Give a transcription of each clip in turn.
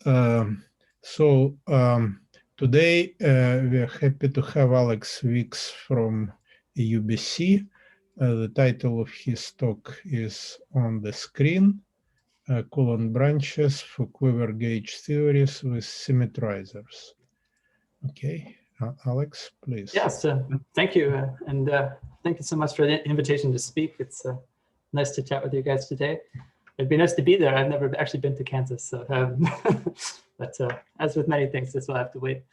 Today we are happy to have Alex Weeks from UBC. The title of his talk is on the screen, Coulomb branches for quiver gauge theories with symmetrizers. Okay, Alex, please. Yes, thank you. And thank you so much for the invitation to speak. It's nice to chat with you guys today. It'd be nice to be there. I've never actually been to Kansas, so but as with many things, this will have to wait.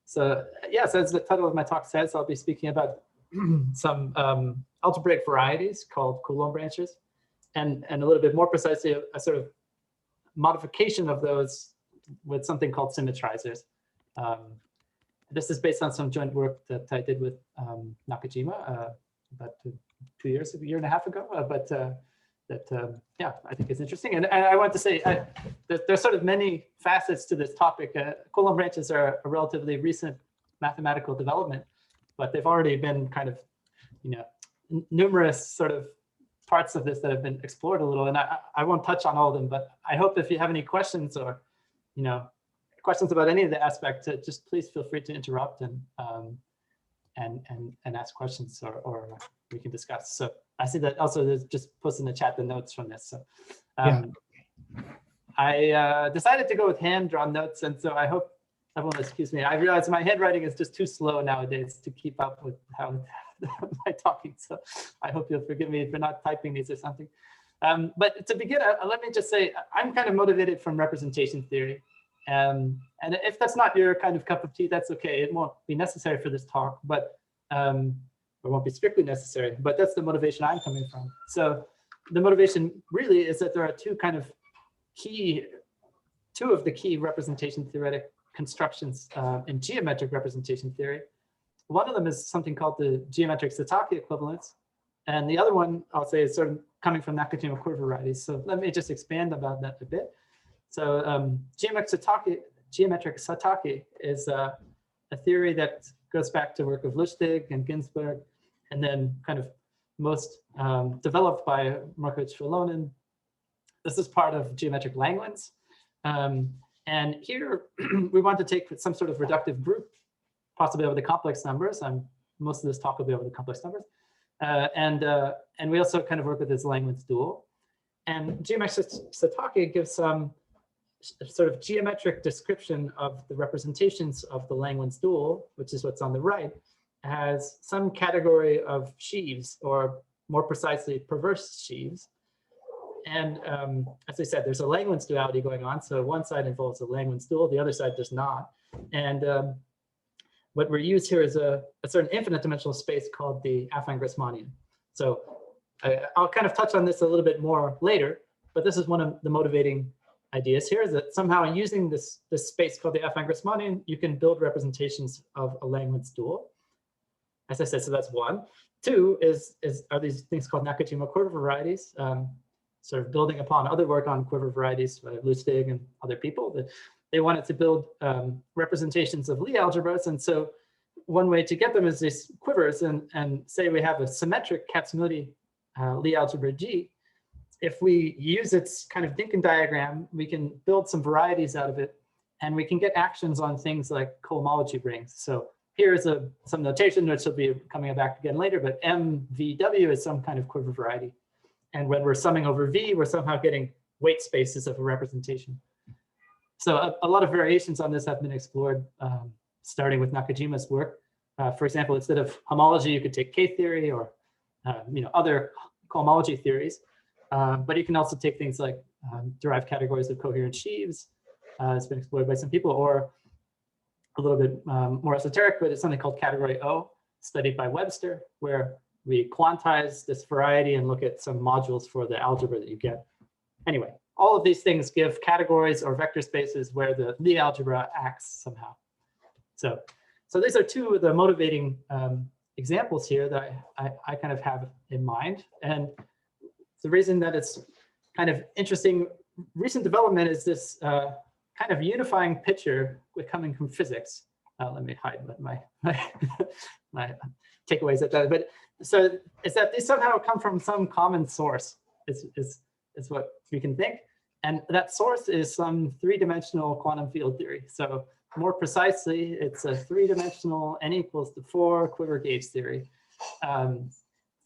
So as the title of my talk says, I'll be speaking about some algebraic varieties called Coulomb branches, and a little bit more precisely, a sort of modification of those with something called symmetrizers. This is based on some joint work that I did with Nakajima about 2 years, a year and a half ago, yeah, I think it's interesting. And I want to say there's sort of many facets to this topic. Coulomb branches are a relatively recent mathematical development, but they've already been kind of, numerous sort of parts of this that have been explored a little. And I won't touch on all of them, but I hope if you have any questions or, questions about any of the aspects, just please feel free to interrupt and ask questions or we can discuss. So I see that also there's just post in the chat the notes from this. So I decided to go with hand-drawn notes, and so I hope everyone will excuse me. I realize my handwriting is just too slow nowadays to keep up with how my talking. So I hope you'll forgive me for not typing these or something. But to begin, let me just say I'm kind of motivated from representation theory. And if that's not your kind of cup of tea, that's okay. It won't be necessary for this talk, but it won't be strictly necessary. But that's the motivation I'm coming from. So the motivation really is that there are two of the key representation theoretic constructions in geometric representation theory. One of them is something called the geometric Sataki equivalence, and the other one I'll say is sort of coming from Nakajima quiver varieties. So let me just expand about that a bit. So geometric Sataki is a theory that goes back to work of Lustig and Ginsburg, and then kind of most developed by Markovits-Filonen. This is part of geometric Langlands. And here we want to take some sort of reductive group, possibly over the complex numbers. Most of this talk will be over the complex numbers. And we also kind of work with this Langlands dual. And geometric Sataki gives some sort of geometric description of the representations of the Langlands dual, which is what's on the right, has some category of sheaves, or more precisely, perverse sheaves. And as I said, there's a Langlands duality going on. So one side involves a Langlands dual, the other side does not. And what we're used here is a certain infinite dimensional space called the affine Grasmanian. So I'll kind of touch on this a little bit more later, but this is one of the motivating ideas here, is that somehow using this space called the affine Grasmanian, you can build representations of a Langlands dual. As I said, so that's one. Two are these things called Nakajima quiver varieties, sort of building upon other work on quiver varieties by Lustig and other people. That they wanted to build representations of Lie algebras, and so one way to get them is these quivers, and say we have a symmetric Kac-Moody Lie algebra G. If we use its kind of Dinkin diagram, we can build some varieties out of it, and we can get actions on things like cohomology rings. So here's some notation, which will be coming back again later, but MVW is some kind of quiver variety. And when we're summing over V, we're somehow getting weight spaces of a representation. So a lot of variations on this have been explored, starting with Nakajima's work. For example, instead of homology, you could take K-theory or other cohomology theories. But you can also take things like derived categories of coherent sheaves. It's been explored by some people, or a little bit more esoteric, but it's something called category O, studied by Webster, where we quantize this variety and look at some modules for the algebra that you get. Anyway, all of these things give categories or vector spaces where the Lie algebra acts somehow. So these are two of the motivating examples here that I kind of have in mind. And the reason that it's kind of interesting recent development is this kind of unifying picture coming from physics. Let me hide my takeaways at that. But so is that they somehow come from some common source is what we can think. And that source is some three-dimensional quantum field theory. So more precisely, it's a three-dimensional n equals to 4 quiver gauge theory.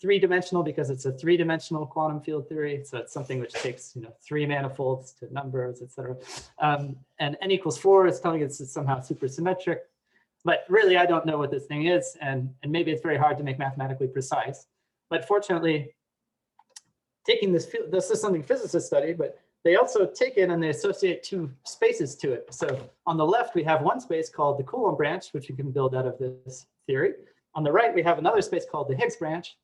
Three-dimensional because it's a three-dimensional quantum field theory. So it's something which takes 3 manifolds to numbers, etc. And n equals 4 is telling us it's somehow supersymmetric. But really, I don't know what this thing is. And maybe it's very hard to make mathematically precise. But fortunately, taking this is something physicists study, but they also take it and they associate 2 spaces to it. So on the left, we have one space called the Coulomb branch, which you can build out of this theory. On the right, we have another space called the Higgs branch.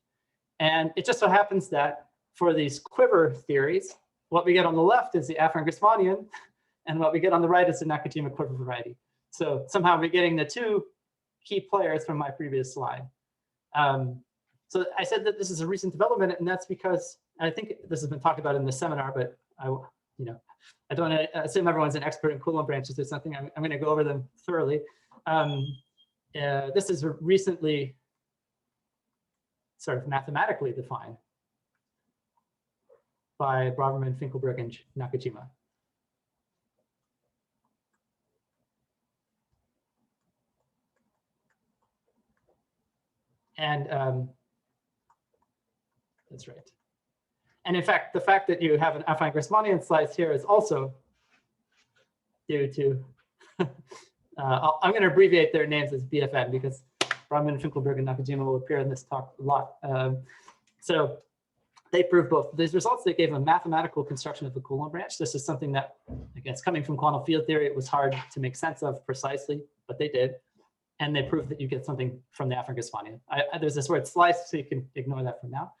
And it just so happens that for these quiver theories, what we get on the left is the affine Grasmanian, and what we get on the right is the Nakajima quiver variety. So somehow we're getting the 2 key players from my previous slide. So I said that this is a recent development, and that's because I think this has been talked about in the seminar, but I don't want to assume everyone's an expert in Coulomb branches or something. I'm going to go over them thoroughly. This is recently sort of mathematically defined by Braverman-Finkelberg-Nakajima. And that's right. And in fact, the fact that you have an affine Grasmanian slice here is also due to, I'm going to abbreviate their names as BFN because Braverman-Finkelberg-Nakajima will appear in this talk a lot. So they proved both. These results, they gave a mathematical construction of the Coulomb branch. This is something that, again, it's coming from quantum field theory. It was hard to make sense of precisely, but they did. And they proved that you get something from the affine Grasmanian. There's this word slice, so you can ignore that for now.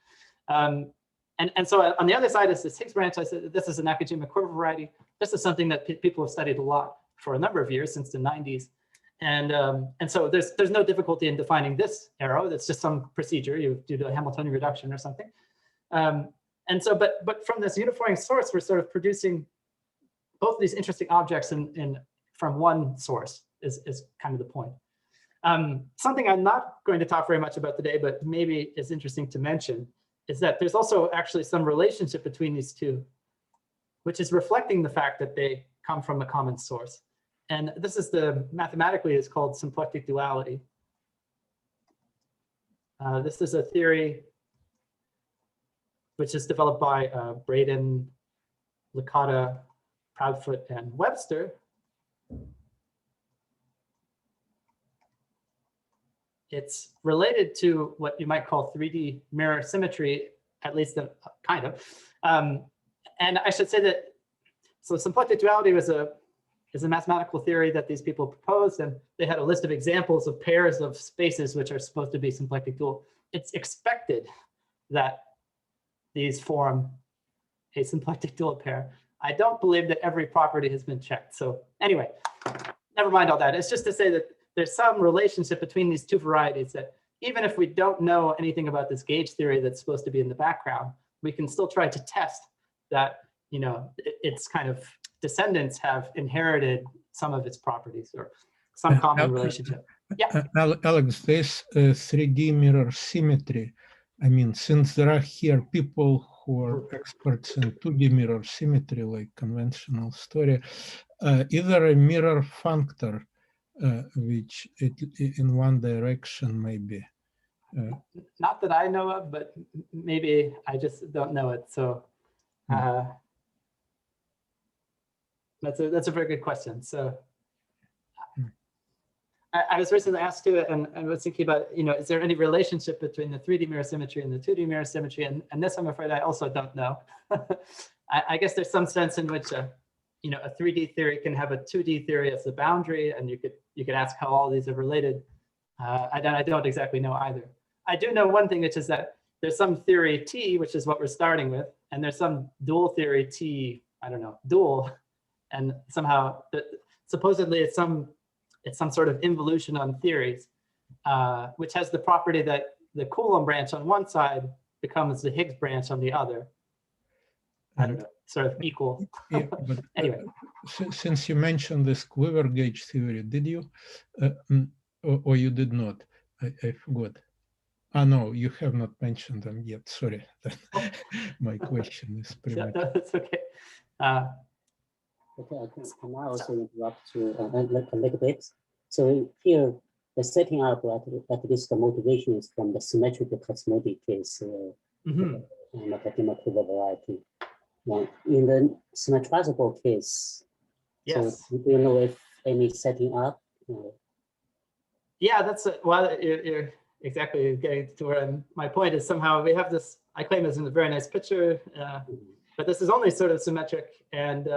And so on the other side is this Higgs branch. I said this is a Nakajima quiver variety. This is something that people have studied a lot for a number of years, since the 90s. And so there's no difficulty in defining this arrow. That's just some procedure. You do the Hamiltonian reduction or something. And so, but from this unifying source, we're sort of producing both of these interesting objects from one source is kind of the point. Something I'm not going to talk very much about today, but maybe is interesting to mention, is that there's also actually some relationship between these 2, which is reflecting the fact that they come from a common source. And this is mathematically is called symplectic duality. This is a theory which is developed by Braden, Licata, Proudfoot, and Webster. It's related to what you might call 3D mirror symmetry, at least kind of. And I should say that, so symplectic duality is a mathematical theory that these people proposed, and they had a list of examples of pairs of spaces which are supposed to be symplectic dual. It's expected that these form a symplectic dual pair. I don't believe that every property has been checked. So anyway, never mind all that. It's just to say that there's some relationship between these 2 varieties that even if we don't know anything about this gauge theory that's supposed to be in the background, we can still try to test that, its kind of descendants have inherited some of its properties or some common relationship. Yeah. Alex, this 3D mirror symmetry, I mean, since there are here people who are experts in 2D mirror symmetry, like conventional story, is there a mirror functor which in one direction maybe? Not that I know of, but maybe I just don't know it. So that's a very good question. So I was recently asked to it, and I was thinking about, is there any relationship between the 3D mirror symmetry and the 2D mirror symmetry? And this, I'm afraid, I also don't know. I guess there's some sense in which a 3D theory can have a 2D theory as the boundary, and you could ask how all these are related. I don't exactly know either. I do know one thing, which is that there's some theory T, which is what we're starting with, and there's some dual theory T, I don't know, dual, and somehow supposedly it's some sort of involution on theories, which has the property that the Coulomb branch on one side becomes the Higgs branch on the other. I don't know, sort of equal. Yeah, but anyway. Since you mentioned this quiver gauge theory, did you, or you did not? I forgot. No, you have not mentioned them yet. Sorry, my question is pretty much. No, that's okay. Okay, can I also interrupt you a little bit? So here, the setting up at least the motivation is from the symmetric Kac-Moody case, Nakajima Quiver variety. Now, in the symmetrizable case, yes. So do you know if any setting up? Yeah, that's well, you're exactly getting to where my point is. Somehow we have this. I claim this in a very nice picture, but this is only sort of symmetric, and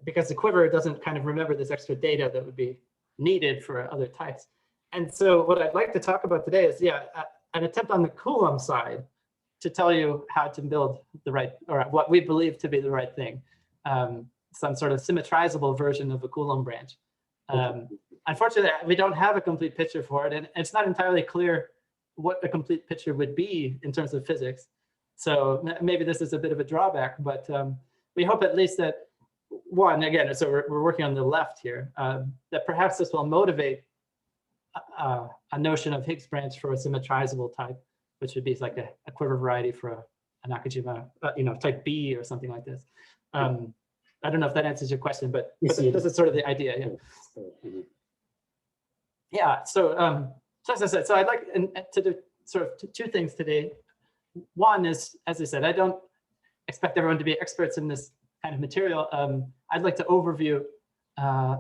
because the quiver doesn't kind of remember this extra data that would be needed for other types. And so what I'd like to talk about today is, an attempt on the Coulomb side to tell you how to build the right, or what we believe to be the right thing, some sort of symmetrizable version of a Coulomb branch. Unfortunately, we don't have a complete picture for it, and it's not entirely clear what a complete picture would be in terms of physics. So maybe this is a bit of a drawback, but we hope at least that, one, again, so we're working on the left here, that perhaps this will motivate a notion of Higgs branch for a symmetrizable type, which would be like a quiver variety for a Nakajima, type B or something like this. I don't know if that answers your question, but this is sort of the idea. Yeah. Yeah. So, as I said, so I'd like to do sort of two things today. One is, as I said, I don't expect everyone to be experts in this kind of material. I'd like to overview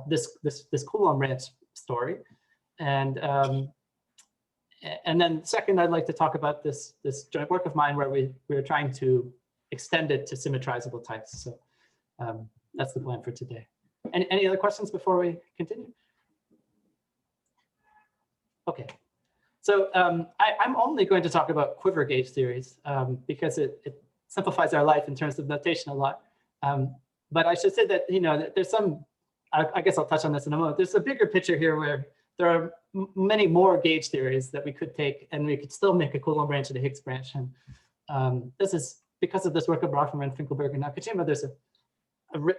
this Coulomb branch story, and then second, I'd like to talk about this joint work of mine where we're trying to extend it to symmetrizable types. So that's the plan for today. Any other questions before we continue? Okay. So I'm only going to talk about quiver gauge theories because it simplifies our life in terms of notation a lot. But I should say that, that there's some, I guess I'll touch on this in a moment. There's a bigger picture here where there are many more gauge theories that we could take, and we could still make a Coulomb branch and a Higgs branch. And this is because of this work of Braverman-Finkelberg-Nakajima, there's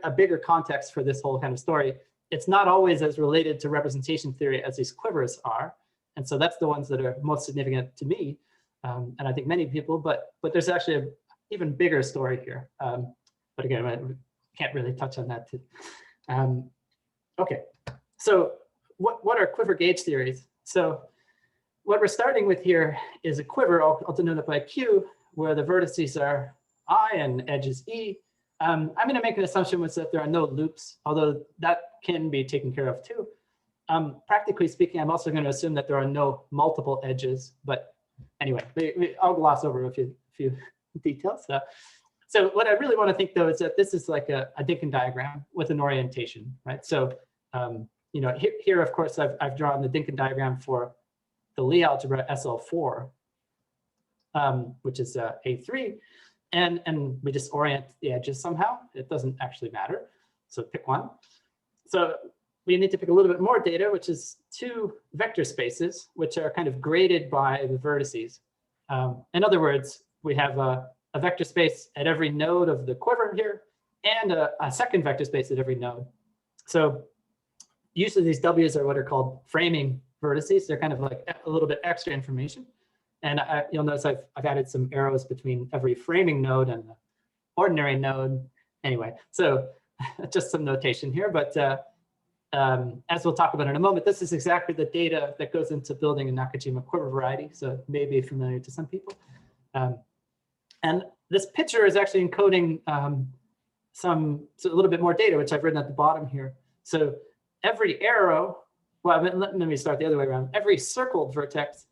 a bigger context for this whole kind of story. It's not always as related to representation theory as these quivers are. And so that's the ones that are most significant to me, and I think many people, but there's actually an even bigger story here. But again, I can't really touch on that too. Okay, so what are quiver gauge theories? So what we're starting with here is a quiver, I'll denote it by Q, where the vertices are I and edge is E. I'm going to make an assumption which is that there are no loops, although that can be taken care of too. Practically speaking, I'm also going to assume that there are no multiple edges, but anyway, I'll gloss over a few details. So what I really want to think though is that this is like a Dickin diagram with an orientation, right? So here of course I've drawn the Dickin diagram for the Lie algebra SL4, which is A3, and we just orient the edges somehow. It doesn't actually matter, so pick one. So we need to pick a little bit more data, which is two vector spaces, which are kind of graded by the vertices. In other words, we have a vector space at every node of the quiver here, and a second vector space at every node. So usually these W's are what are called framing vertices. They're kind of like a little bit extra information. And you'll notice I've added some arrows between every framing node and the ordinary node. Anyway, so just some notation here, but as we'll talk about in a moment, this is exactly the data that goes into building a Nakajima quiver variety, so it may be familiar to some people. And this picture is actually encoding a little bit more data, which I've written at the bottom here. So every arrow, well, let me start the other way around. Every circled vertex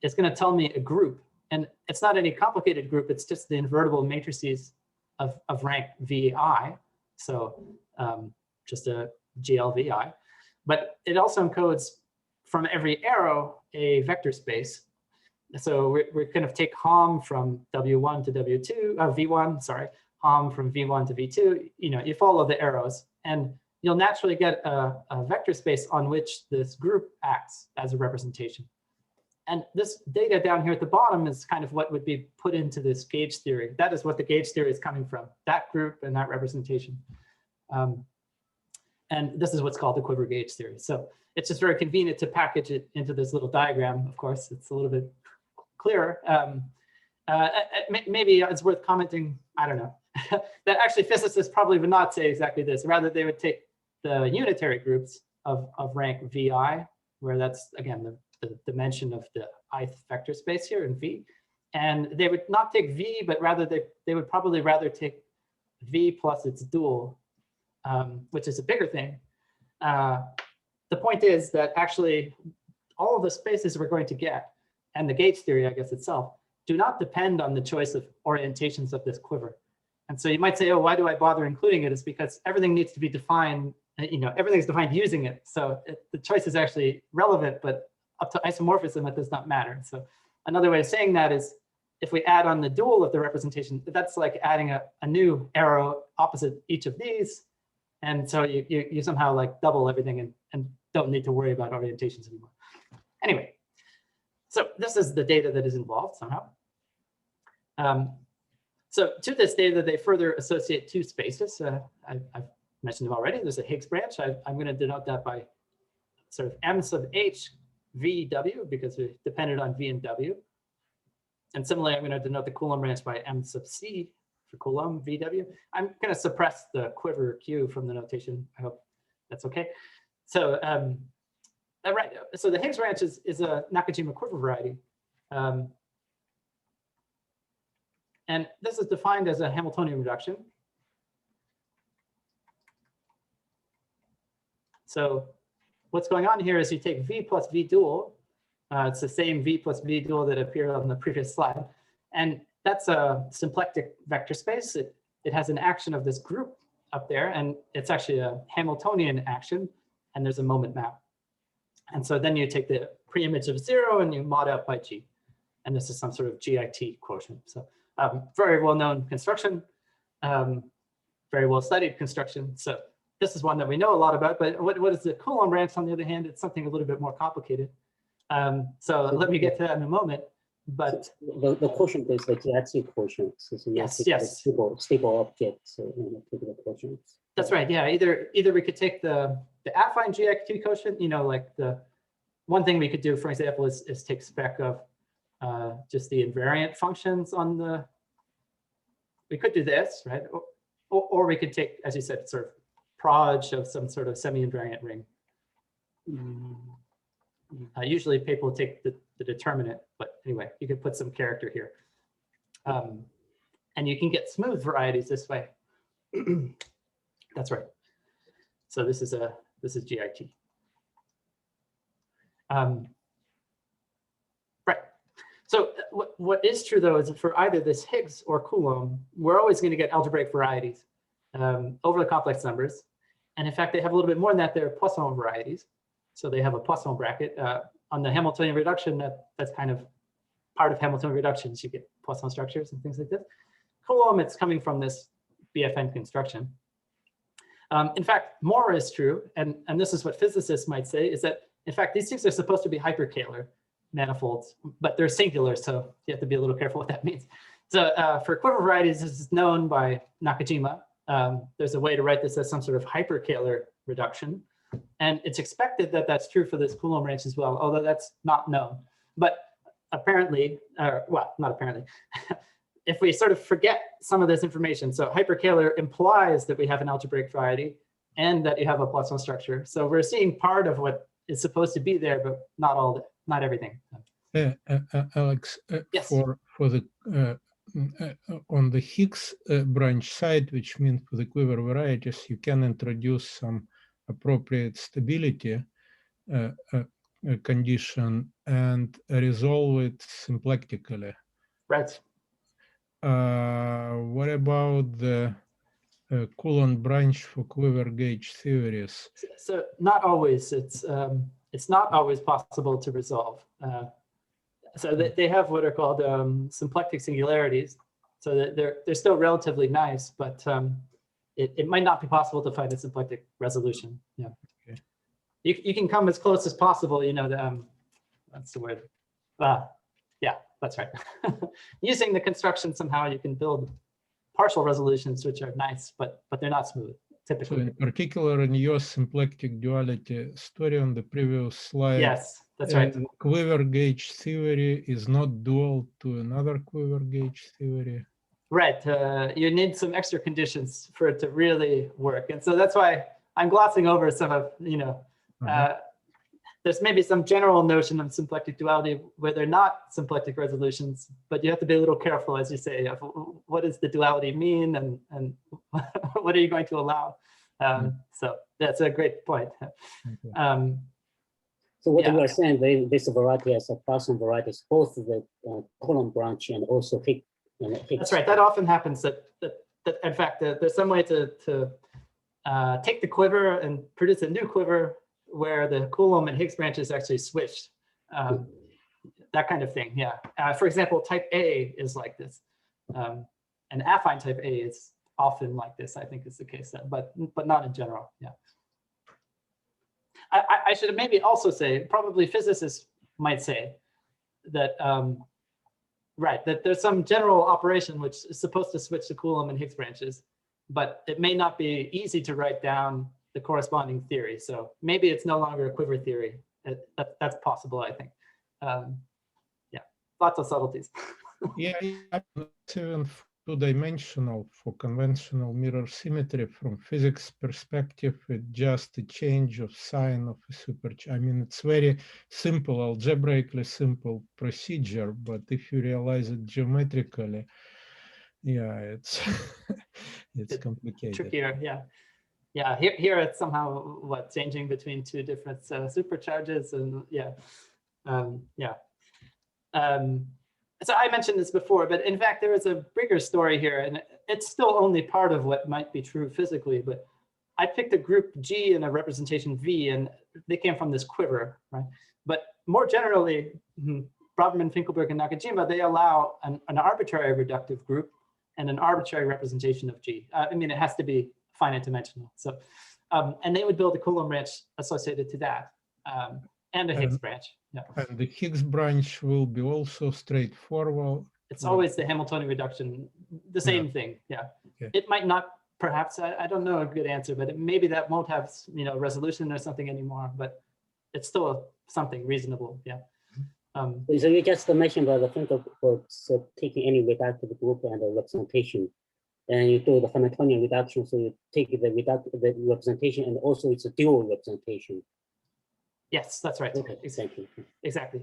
is going to tell me a group, and it's not any complicated group. It's just the invertible matrices of rank VI. So just a GLVI, but it also encodes from every arrow a vector space. So we're going to take HOM from W1 to W2, V1, sorry, HOM from V1 to V2. You follow the arrows, and you'll naturally get a vector space on which this group acts as a representation. And this data down here at the bottom is kind of what would be put into this gauge theory. That is what the gauge theory is coming from, that group and that representation. And this is what's called the quiver gauge theory. So it's just very convenient to package it into this little diagram. Of course, it's a little bit clearer. Maybe it's worth commenting. I don't know, that actually physicists probably would not say exactly this. Rather, they would take the unitary groups of rank VI, where that's, again, the dimension of the ith vector space here in V. And they would not take V, but rather they would probably rather take V plus its dual, which is a bigger thing. The point is that actually all of the spaces we're going to get, and the gauge theory, I guess, itself, do not depend on the choice of orientations of this quiver. And so you might say, oh, why do I bother including it? It's because everything needs to be defined, everything's defined using it. So the choice is actually relevant, but up to isomorphism, it does not matter. So another way of saying that is, if we add on the dual of the representation, that's like adding a new arrow opposite each of these. And so you somehow like double everything and don't need to worry about orientations anymore. Anyway, so this is the data that is involved somehow. So to this data, they further associate two spaces. I've mentioned them already. There's a Higgs branch. I'm going to denote that by sort of M sub H VW, because we're dependent on V and W. And similarly, I'm going to denote the Coulomb branch by M sub C for Coulomb VW. I'm going to suppress the quiver Q from the notation. I hope that's okay. So right. So the Higgs branch is a Nakajima quiver variety. And this is defined as a Hamiltonian reduction. So what's going on here is you take V plus V dual. It's the same V plus V dual that appeared on the previous slide. And that's a symplectic vector space. It has an action of this group up there, and it's actually a Hamiltonian action, and there's a moment map. And so then you take the preimage of 0 and you mod out by G. And this is some sort of GIT quotient. So very well-known construction, very well-studied construction. So this is one that we know a lot about, but what is the Coulomb branch, on the other hand? It's something a little bit more complicated. So let me get to that in a moment. But the quotient is the GIT quotient. So yes. Stable objects in the typical quotients. That's right. Yeah. Either we could take the affine GIT quotient. Like the one thing we could do, for example, is take spec of just the invariant functions on the. We could do this, right? Or we could take, as you said, sort of proj of some sort of semi-invariant ring. Usually people will take the determinant, but anyway, you could put some character here. And you can get smooth varieties this way. That's right. So this is GIT. Right. So what is true though is for either this Higgs or Coulomb, we're always going to get algebraic varieties over the complex numbers. And in fact, they have a little bit more than that. They're Poisson varieties. So they have a Poisson bracket. On the Hamiltonian reduction, that's kind of part of Hamiltonian reductions. You get Poisson structures and things like this. Coulomb, it's coming from this BFN construction. In fact, more is true, and this is what physicists might say, is that, in fact, these things are supposed to be hyperkähler manifolds, but they're singular, so you have to be a little careful what that means. So for quiver varieties, this is known by Nakajima. There's a way to write this as some sort of hyperkähler reduction. And it's expected that that's true for this Coulomb branch as well, although that's not known. But apparently, well, not apparently, if we sort of forget some of this information, so hyperkähler implies that we have an algebraic variety and that you have a Poisson structure. So we're seeing part of what is supposed to be there, but not everything. Alex, yes. for the on the Higgs branch side, which means for the quiver varieties, you can introduce some appropriate stability condition and resolve it symplectically. Right. What about the Coulomb branch for quiver gauge theories? So not always. It's not always possible to resolve. So they have what are called symplectic singularities. So that they're still relatively nice, but it might not be possible to find a symplectic resolution. Yeah. Okay. You can come as close as possible. That's the word. Yeah, that's right. Using the construction somehow you can build partial resolutions which are nice, but they're not smooth typically. So in particular, in your symplectic duality story on the previous slide, yes, that's right. Quiver gauge theory is not dual to another quiver gauge theory. Right, you need some extra conditions for it to really work. And so that's why I'm glossing over some of, there's maybe some general notion of symplectic duality where they're not symplectic resolutions, but you have to be a little careful, as you say, of what does the duality mean and what are you going to allow? So that's a great point. So what you are saying, this variety as a Poisson variety is both the Coulomb branch and also Higgs. That's right. That often happens. That in fact, there's some way to take the quiver and produce a new quiver where the Coulomb and Higgs branches actually switched. That kind of thing. Yeah. For example, type A is like this, and affine type A is often like this. I think is the case, but not in general. Yeah. I should maybe also say, probably physicists might say that, right, that there's some general operation which is supposed to switch the Coulomb and Higgs branches, but it may not be easy to write down the corresponding theory. So maybe it's no longer a quiver theory. That's possible, I think. Yeah, lots of subtleties. Yeah, even two-dimensional for conventional mirror symmetry from physics perspective, it's just a change of sign of a supercharge. I mean, it's very simple, algebraically simple procedure, but if you realize it geometrically, yeah, it's it's complicated. Trickier, yeah. Yeah, here it's somehow what, changing between two different supercharges, and yeah, so I mentioned this before, but in fact there is a bigger story here, and it's still only part of what might be true physically. But I picked a group G and a representation V, and they came from this quiver, right? But more generally, Braverman-Finkelberg-Nakajima, they allow an arbitrary reductive group and an arbitrary representation of G. I mean, it has to be finite dimensional. So, and they would build a Coulomb branch associated to that, and a Higgs branch. Yeah. And the Higgs branch will be also straightforward. It's always the Hamiltonian reduction, the same thing. Yeah. Okay. It might not, perhaps, I don't know a good answer, but maybe that won't have, resolution or something anymore, but it's still something reasonable. Yeah. So you just mentioned about the Finkelberg, so taking any reductive group and the representation, and you do the Hamiltonian reduction, so you take the representation, and also it's a dual representation. Yes, that's right. Okay, exactly. Exactly.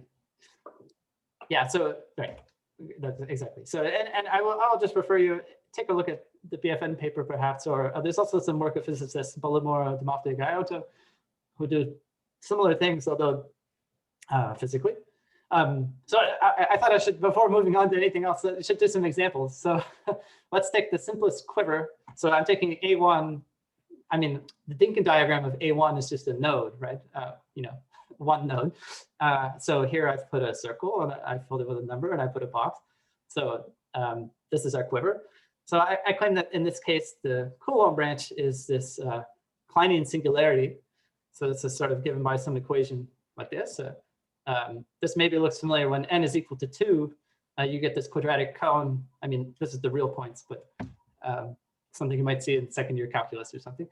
Yeah, so, right, that's exactly. So, and I'll just refer you, take a look at the BFN paper perhaps, or there's also some work of physicists, Ballimore, Dimofte, Gaiotto, who do similar things, although physically. So I thought I should, before moving on to anything else, I should do some examples. So let's take the simplest quiver. So I'm taking A1. I mean, the Dinkin diagram of A1 is just a node, right? One node. So here I've put a circle, and I filled it with a number, and I put a box. So this is our quiver. So I claim that in this case, the Coulomb branch is this Kleinian singularity. So this is sort of given by some equation like this. This maybe looks familiar. When n is equal to 2, you get this quadratic cone. I mean, this is the real points, but something you might see in second-year calculus or something.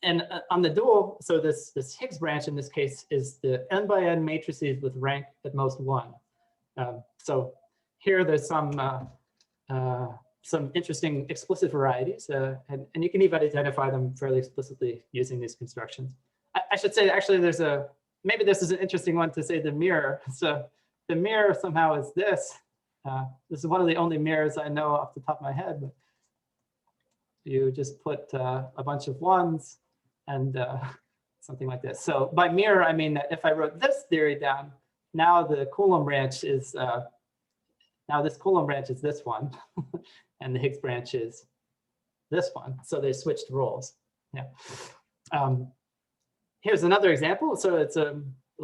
And on the dual, so this Higgs branch in this case is the n by n matrices with rank at most 1. So here there's some interesting explicit varieties, and you can even identify them fairly explicitly using these constructions. I should say, actually, maybe this is an interesting one to say the mirror. So the mirror somehow is this. This is one of the only mirrors I know off the top of my head. But you just put a bunch of ones and something like this. So by mirror, I mean that if I wrote this theory down, now the Coulomb branch is, this Coulomb branch is this one, and the Higgs branch is this one. So they switched roles. Yeah. Here's another example. So it's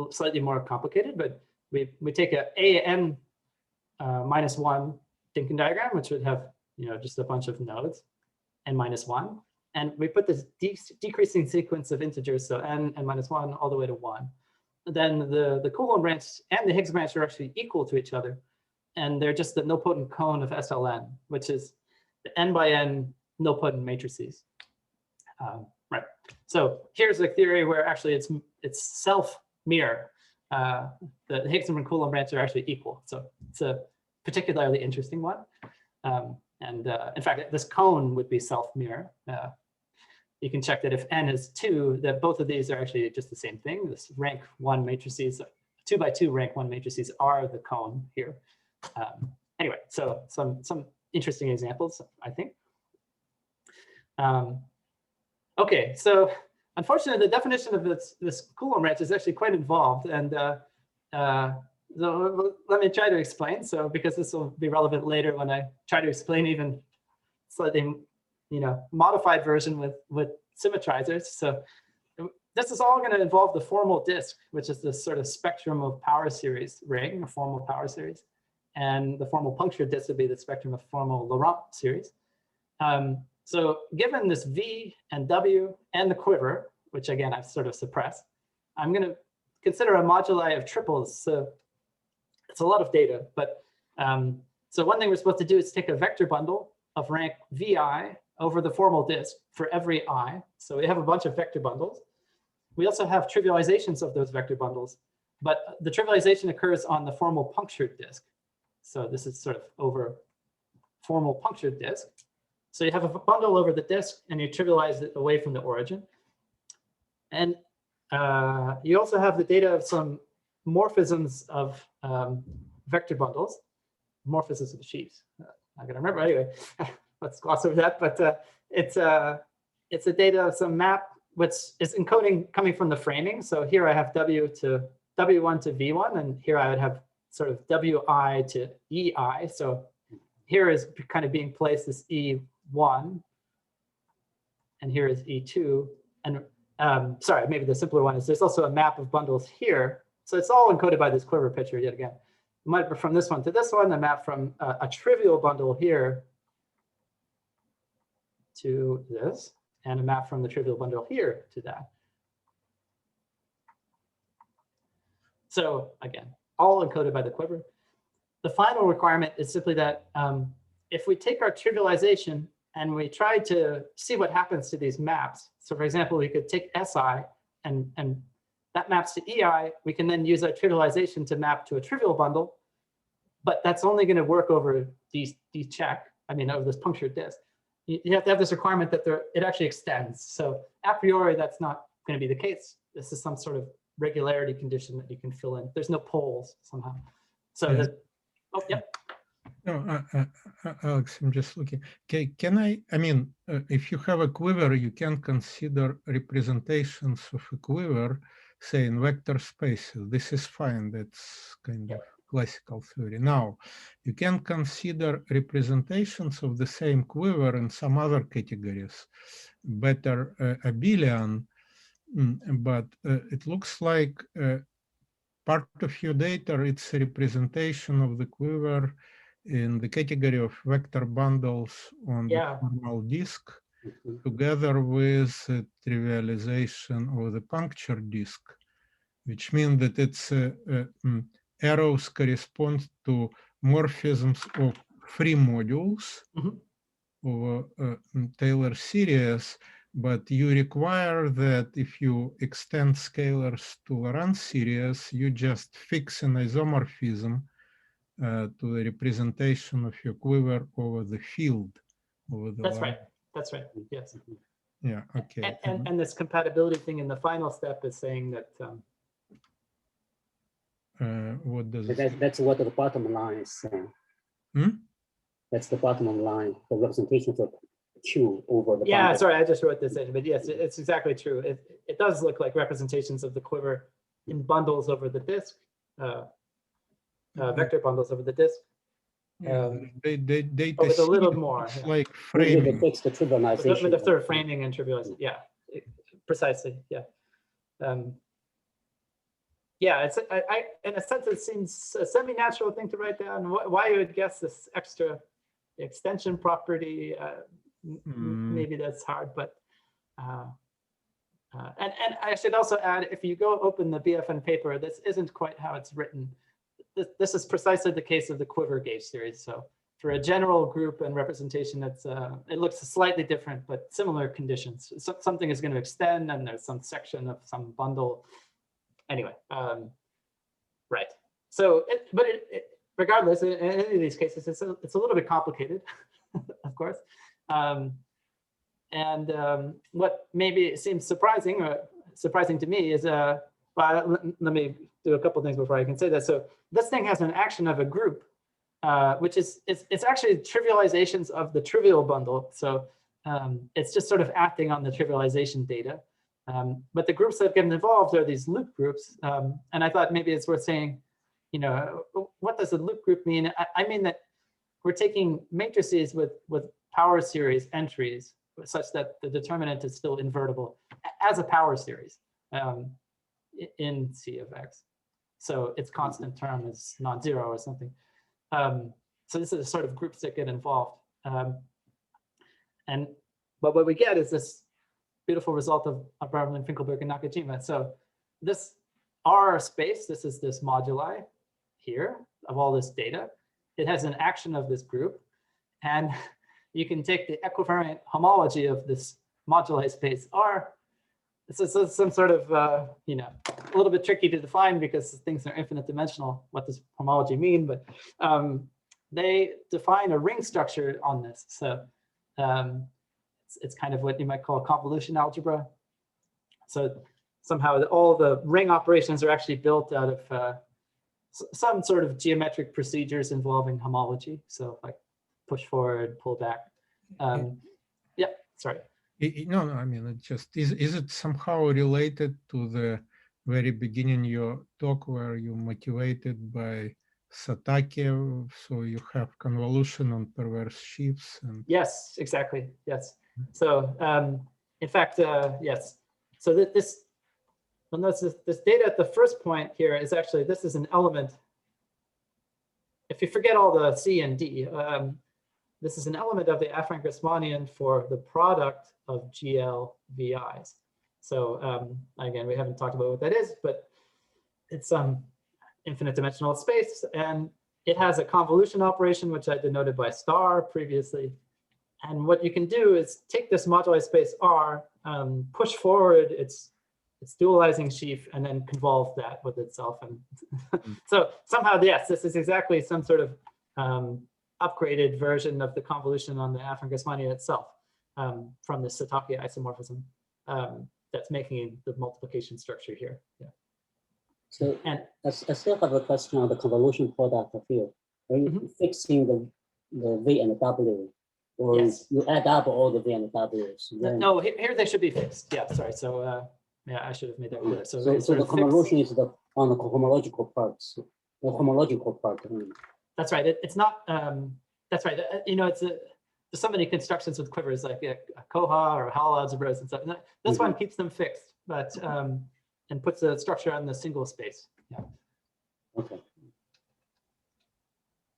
slightly more complicated, but we take a n minus 1 Dinkin diagram, which would have just a bunch of nodes, n minus 1, and we put this decreasing sequence of integers, so n minus 1 all the way to 1. Then the Coulomb branch and the Higgs branch are actually equal to each other, and they're just the nilpotent cone of SLN, which is the n by n nilpotent matrices. Right. So here's a theory where actually it's self-mirror. The Higgs and Coulomb branch are actually equal. So it's a particularly interesting one. In fact, this cone would be self-mirror. You can check that if n is 2, that both of these are actually just the same thing. This rank 1 matrices, 2 by 2 rank 1 matrices are the cone here. Anyway, so some interesting examples, I think. Okay, so unfortunately, the definition of this Coulomb range is actually quite involved, and so let me try to explain. So because this will be relevant later when I try to explain even slightly, modified version with symmetrizers. So this is all going to involve the formal disk, which is this sort of spectrum of power series ring, a formal power series, and the formal punctured disk would be the spectrum of formal Laurent series. So given this V and W and the quiver, which again I've sort of suppressed, I'm going to consider a moduli of triples. So it's a lot of data, but so one thing we're supposed to do is take a vector bundle of rank VI over the formal disk for every I. So we have a bunch of vector bundles. We also have trivializations of those vector bundles, but the trivialization occurs on the formal punctured disk. So this is sort of over formal punctured disk. So you have a bundle over the disk and you trivialize it away from the origin. And you also have the data of some morphisms of vector bundles, morphisms of sheaves. I'm gonna remember anyway. Let's gloss over that. But it's a data of some map which is encoding coming from the framing. So here I have W1 to V1, and here I would have sort of Wi to EI. So here is kind of being placed as E1, and here is E2. And sorry, maybe the simpler one is there's also a map of bundles here. So it's all encoded by this quiver picture yet again. From this one to this one, a map from a trivial bundle here to this, and a map from the trivial bundle here to that. So again, all encoded by the quiver. The final requirement is simply that if we take our trivialization and we try to see what happens to these maps. So for example, we could take SI and that maps to EI. We can then use our trivialization to map to a trivial bundle, but that's only going to work over these check, over this punctured disk. You have to have this requirement that it actually extends. So a priori, that's not going to be the case. This is some sort of regularity condition that you can fill in. There's no poles somehow. So yes. Oh, yep. No, Alex, I'm just looking. Okay, if you have a quiver, you can consider representations of a quiver, say in vector spaces. This is fine. That's kind of classical theory. Now, you can consider representations of the same quiver in some other categories, better abelian, but it looks like part of your data, it's a representation of the quiver in the category of vector bundles on the formal disk, together with trivialization of the punctured disk, which means that its arrows correspond to morphisms of free modules of Taylor series, but you require that if you extend scalars to Laurent series, you just fix an isomorphism to the representation of your quiver over the field. That's right. That's right. Yes. Yeah. Okay. And this compatibility thing in the final step is saying that. What does that's what the bottom line is saying. That's the bottom line, the representation of Q over the bundle. Sorry, I just wrote this in, but yes, it's exactly true. It does look like representations of the quiver in bundles over the disk, vector bundles over the disk. They with a little more. Like framing. With the trivialization. With the third framing and trivialization. Yeah, precisely. Yeah. It's in a sense, it seems a semi-natural thing to write down. Why you would guess this extra extension property, maybe that's hard, but and I should also add, if you go open the BFN paper, this isn't quite how it's written. This is precisely the case of the quiver gauge series. So for a general group and representation, it looks slightly different, but similar conditions. So something is going to extend, and there's some section of some bundle. Anyway, right. So, regardless, in any of these cases, it's a little bit complicated, of course. What maybe seems surprising to me is, well, let me do a couple things before I can say that. So this thing has an action of a group, which is it's actually trivializations of the trivial bundle. So it's just sort of acting on the trivialization data. But the groups that get involved are these loop groups. And I thought maybe it's worth saying, you know, what does a loop group mean? I mean that we're taking matrices with power series entries such that the determinant is still invertible as a power series in C of X. So its constant term is non-zero or something. So this is sort of groups that get involved. But what we get is this beautiful result of Braverman-Finkelberg-Nakajima. So this R space, this is this moduli here of all this data. It has an action of this group. And you can take the equivariant homology of this moduli space R. This is some sort of, you know, a little bit tricky to define because things are infinite dimensional. What does homology mean? But they define a ring structure on this. So it's kind of what you might call convolution algebra. So somehow all the ring operations are actually built out of some sort of geometric procedures involving homology. So like push forward, pull back. Yeah, sorry. No, I mean, it just, is it somehow related to the very beginning your talk where you motivated by Sataki, so you have convolution on perverse sheaves? And... Yes, exactly, yes. So in fact, yes. So this, well, notice this data at the first point here is actually, this is an element. If you forget all the C and D, this is an element of the affine Grasmanian for the product of GL VIs. So again, we haven't talked about what that is, but it's some infinite dimensional space, and it has a convolution operation, which I denoted by star previously. And what you can do is take this moduli space R, push forward its dualizing sheaf, and then convolve that with itself. And so somehow, yes, this is exactly some sort of upgraded version of the convolution on the affine Grasmania itself from the Sataki isomorphism that's making the multiplication structure here. Yeah. So and I still have a question on the convolution product here. Are you fixing the V and the W, or yes, you add up all the V and the W's? No, here they should be fixed. Yeah, sorry. So yeah, I should have made that clear. So the convolution is on the homological parts, the homological part. That's right. It's not. That's right. You know, there's so many constructions with quivers like a Koha or Hall algebras and stuff. This one keeps them fixed, but and puts the structure on the single space. Yeah. Okay.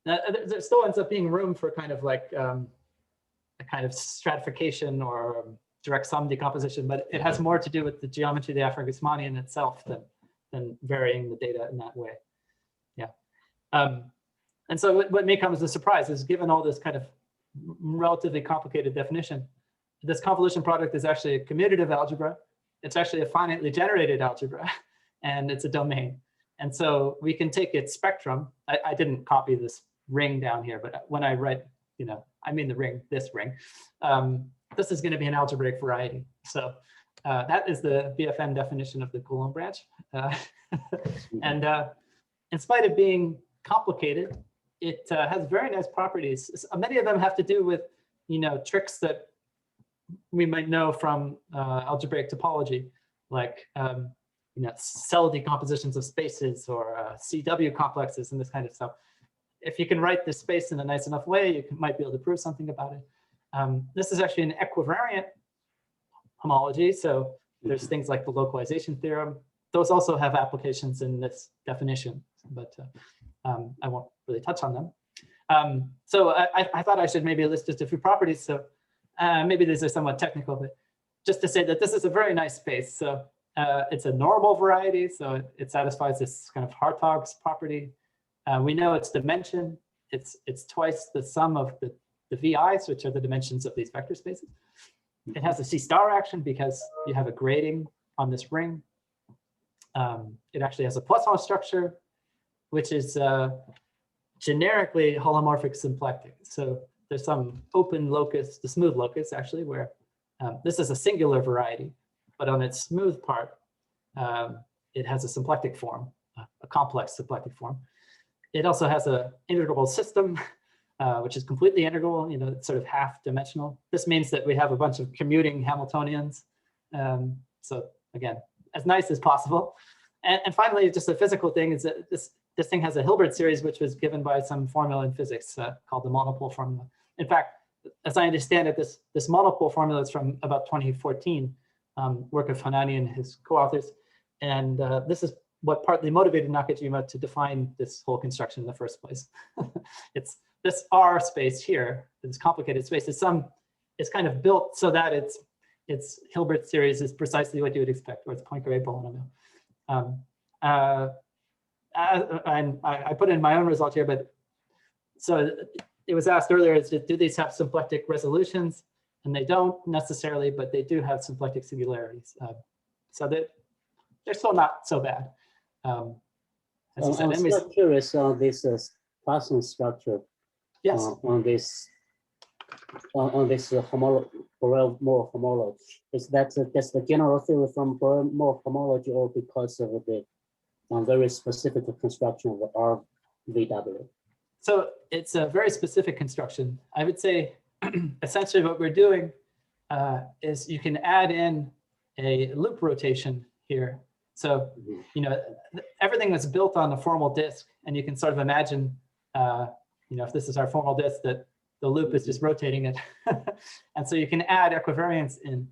Now, there still ends up being room for kind of like a kind of stratification or direct sum decomposition, but it has more to do with the geometry of the affine Grasmanian itself than varying the data in that way. Yeah. And so what may come as a surprise is, given all this kind of relatively complicated definition, this convolution product is actually a commutative algebra. It's actually a finitely generated algebra, and it's a domain. And so we can take its spectrum. I didn't copy this ring down here, but when I write, you know, I mean the ring, this ring, this is going to be an algebraic variety. So that is the BFN definition of the Coulomb branch. And in spite of being complicated, it has very nice properties. Many of them have to do with, you know, tricks that we might know from algebraic topology, like you know, cell decompositions of spaces or CW complexes and this kind of stuff. If you can write this space in a nice enough way, you might be able to prove something about it. This is actually an equivariant homology, so there's things like the localization theorem. Those also have applications in this definition, but I won't really touch on them. So I thought I should maybe list just a few properties. So maybe these are somewhat technical, but just to say that this is a very nice space. So it's a normal variety, so it satisfies this kind of Hartog's property. We know its dimension. It's twice the sum of the VIs, which are the dimensions of these vector spaces. It has a C star action because you have a grading on this ring. It actually has a Poisson structure, which is generically holomorphic symplectic. So there's some open locus, the smooth locus actually, where this is a singular variety, but on its smooth part, it has a symplectic form, a complex symplectic form. It also has an integrable system, which is completely integral, it's sort of half-dimensional. This means that we have a bunch of commuting Hamiltonians. So again, as nice as possible. And finally, just a physical thing is that this thing has a Hilbert series, which was given by some formula in physics called the Monopole Formula. In fact, as I understand it, this Monopole Formula is from about 2014, work of Hanani and his co-authors. And this is what partly motivated Nakajima to define this whole construction in the first place. It's this R space here, this complicated space, is kind of built so that its Hilbert series is precisely what you would expect, or it's Poincare polynomial. And I put in my own result here, but so it was asked earlier, do these have symplectic resolutions? And they don't necessarily, but they do have symplectic singularities. So they're still not so bad. I'm still curious on this Poisson structure. Yes. On this Braverman-Finkelberg homology. Is that just the general theory from Braverman homology, or because of the very specific construction of RVW? So it's a very specific construction. I would say essentially what we're doing is you can add in a loop rotation here. So, everything was built on a formal disk, and you can sort of imagine, if this is our formal disk, that the loop is just rotating it. And so you can add equivariance in.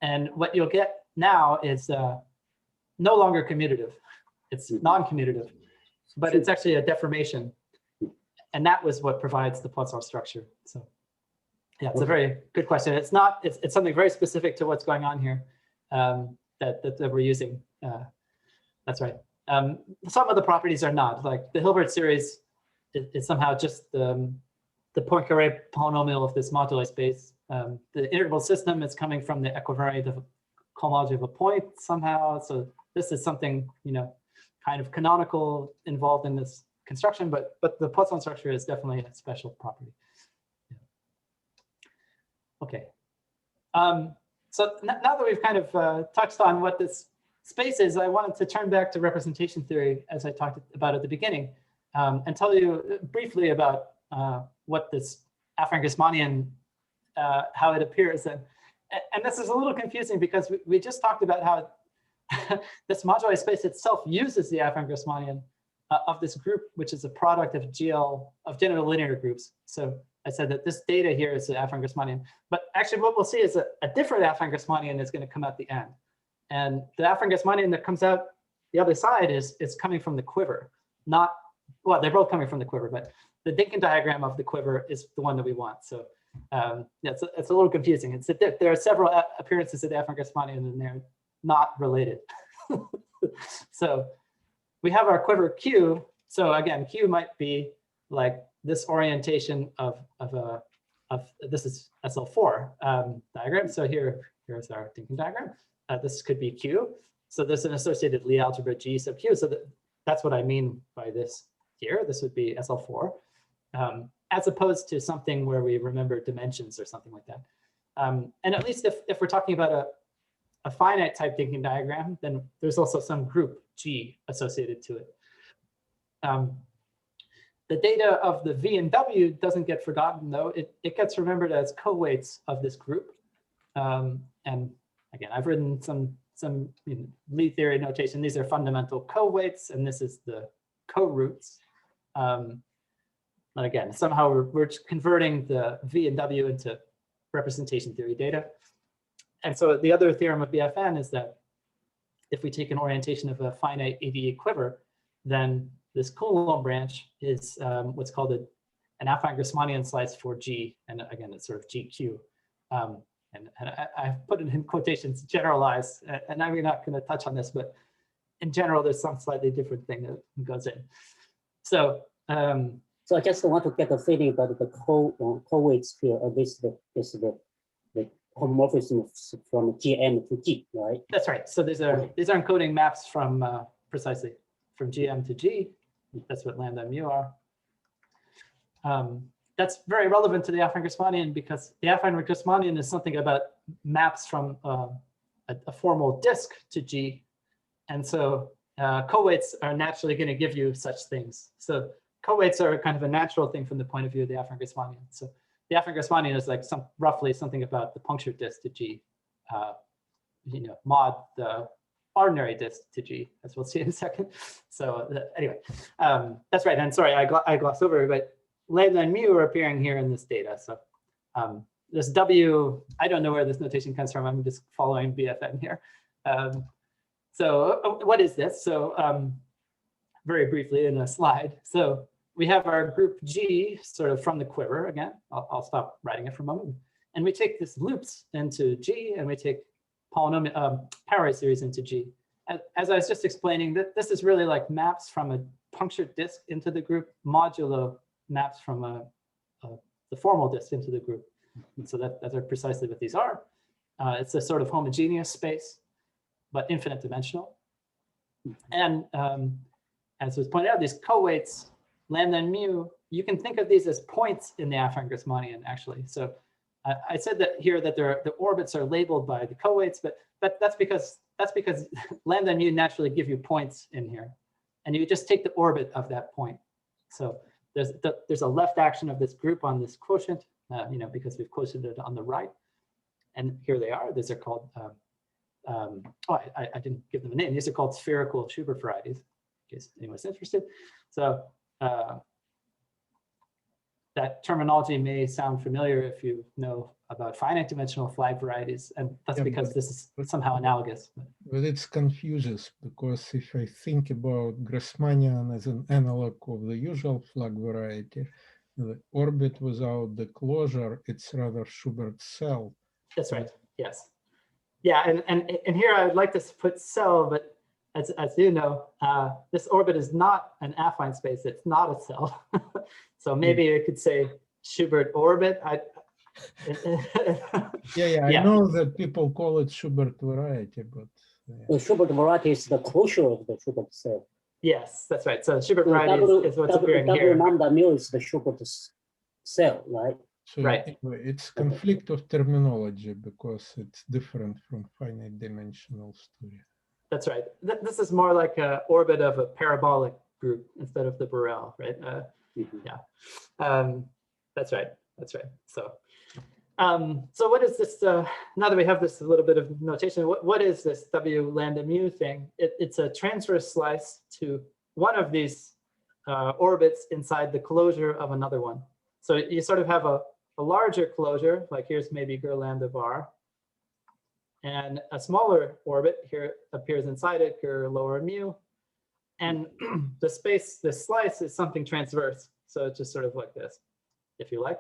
And what you'll get now is no longer commutative. It's non-commutative, but it's actually a deformation. And that was what provides the Poisson structure. So yeah, it's a very good question. It's something very specific to what's going on here that we're using. That's right. Some of the properties are not, like the Hilbert series is somehow just the Poincare polynomial of this moduli space. The integrable system is coming from the equivariant of cohomology of a point somehow. So this is something, kind of canonical involved in this construction, but the Poisson structure is definitely a special property. Yeah. Okay. So now that we've kind of touched on what this space is, I wanted to turn back to representation theory, as I talked about at the beginning, and tell you briefly about what this affine Grasmanian, how it appears. And this is a little confusing because we just talked about how this moduli space itself uses the affine Grasmanian of this group, which is a product of general linear groups. So I said that this data here is the affine Grasmanian, but actually what we'll see is a different affine Grasmanian is going to come out the end. And the affine Grasmanian that comes out the other side is coming from the quiver. Well, they're both coming from the quiver, but the Dinkin diagram of the quiver is the one that we want. So yeah, it's a little confusing. There are several appearances of the affine Grasmanian and they're not related. So we have our quiver Q. So again, Q might be like this orientation of this is SL4 diagram. So here's our Dinkin diagram. This could be Q. So there's an associated Lie algebra G sub Q. So that's what I mean by this here. This would be SL4, as opposed to something where we remember dimensions or something like that. And at least if we're talking about a finite type Dinkin diagram, then there's also some group G associated to it. The data of the V and W doesn't get forgotten though. It gets remembered as co-weights of this group. And again, I've written some Lie theory notation. These are fundamental co-weights, and this is the co-roots. But again, somehow we're converting the V and W into representation theory data. And so the other theorem of BFN is that if we take an orientation of a finite ADE quiver, then this Coulomb branch is what's called an affine Grasmanian slice for G. And again, it's sort of GQ. And I put it in quotations, generalize, and I'm not going to touch on this, but in general, there's some slightly different thing that goes in. So so I just want to get a feeling about the co-weights here. This is the homomorphism from GM to G, right? That's right. So these are encoding maps from precisely from GM to G. That's what lambda and mu are. That's very relevant to the affine Grassmannian because the affine Grassmannian is something about maps from a formal disk to G. And so co-weights are naturally going to give you such things. So co-weights are kind of a natural thing from the point of view of the affine Grassmannian. So the affine Grassmannian is like roughly something about the punctured disk to G, mod the ordinary disk to G, as we'll see in a second. So anyway, that's right. And sorry, I glossed over, but lambda and mu are appearing here in this data. So this W, I don't know where this notation comes from. I'm just following BFM here. So what is this? So very briefly in a slide. So we have our group G sort of from the quiver again. I'll stop writing it for a moment. And we take this loops into G, and we take polynomial power series into G. As I was just explaining, that this is really like maps from a punctured disk into the group modulo maps from the formal disk into the group. And so that's precisely what these are. It's a sort of homogeneous space, but infinite dimensional. And as was pointed out, these co-weights, lambda and mu, you can think of these as points in the affine Grassmannian, actually. So I said that here that the orbits are labeled by the co-weights, but that's because lambda and mu naturally give you points in here, and you just take the orbit of that point. So there's a left action of this group on this quotient, because we've quotiented it on the right, and here they are. These are called I didn't give them a name. These are called spherical Schubert varieties, in case anyone's interested. So that terminology may sound familiar if you know about finite dimensional flag varieties, and that's because this is somehow analogous. But it's confuses, because if I think about Grassmannian as an analog of the usual flag variety, the orbit without the closure, it's rather Schubert cell. That's right. Yes. Yeah, and here I'd like to put cell, but as you know, this orbit is not an affine space. It's not a cell. So maybe I could say Schubert orbit. Yeah, I know that people call it Schubert variety, but the Schubert variety is the closure of the Schubert cell. Yes, that's right. So Schubert variety is what's appearing here. Lambda mu is the Schubert cell, right? So right. It's conflict of terminology because it's different from finite dimensional story. That's right. This is more like an orbit of a parabolic group instead of the Borel, right? Yeah, that's right. That's right. So, so what is this? Now that we have this little bit of notation, what is this W lambda mu thing? It's a transverse slice to one of these orbits inside the closure of another one. So you sort of have a larger closure, like here's maybe Gur lambda bar, and a smaller orbit here appears inside it, Gur lower mu, and the space, this slice is something transverse. So it's just sort of like this, if you like.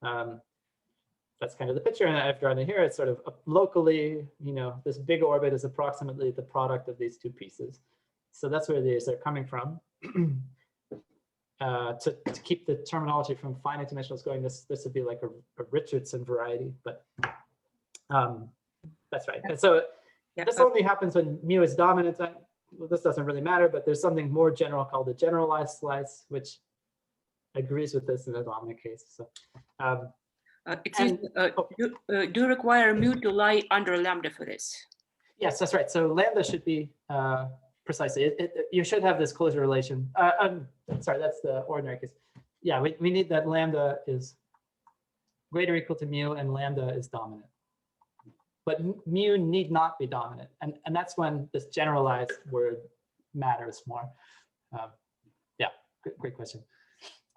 That's kind of the picture, and I've drawn it here. It's sort of locally, this big orbit is approximately the product of these two pieces. So that's where these are coming from. To keep the terminology from finite dimensionals going, this would be like a Richardson variety, but that's right. And so this only happens when mu is dominant. Well, this doesn't really matter, but there's something more general called the generalized slice, which agrees with this in the dominant case. So, do you require mu to lie under lambda for this? Yes, that's right. So lambda should be precisely. You should have this closure relation. Sorry, that's the ordinary case. Yeah, we need that lambda is greater or equal to mu and lambda is dominant. But mu need not be dominant. And that's when this generalized word matters more. Yeah, great question.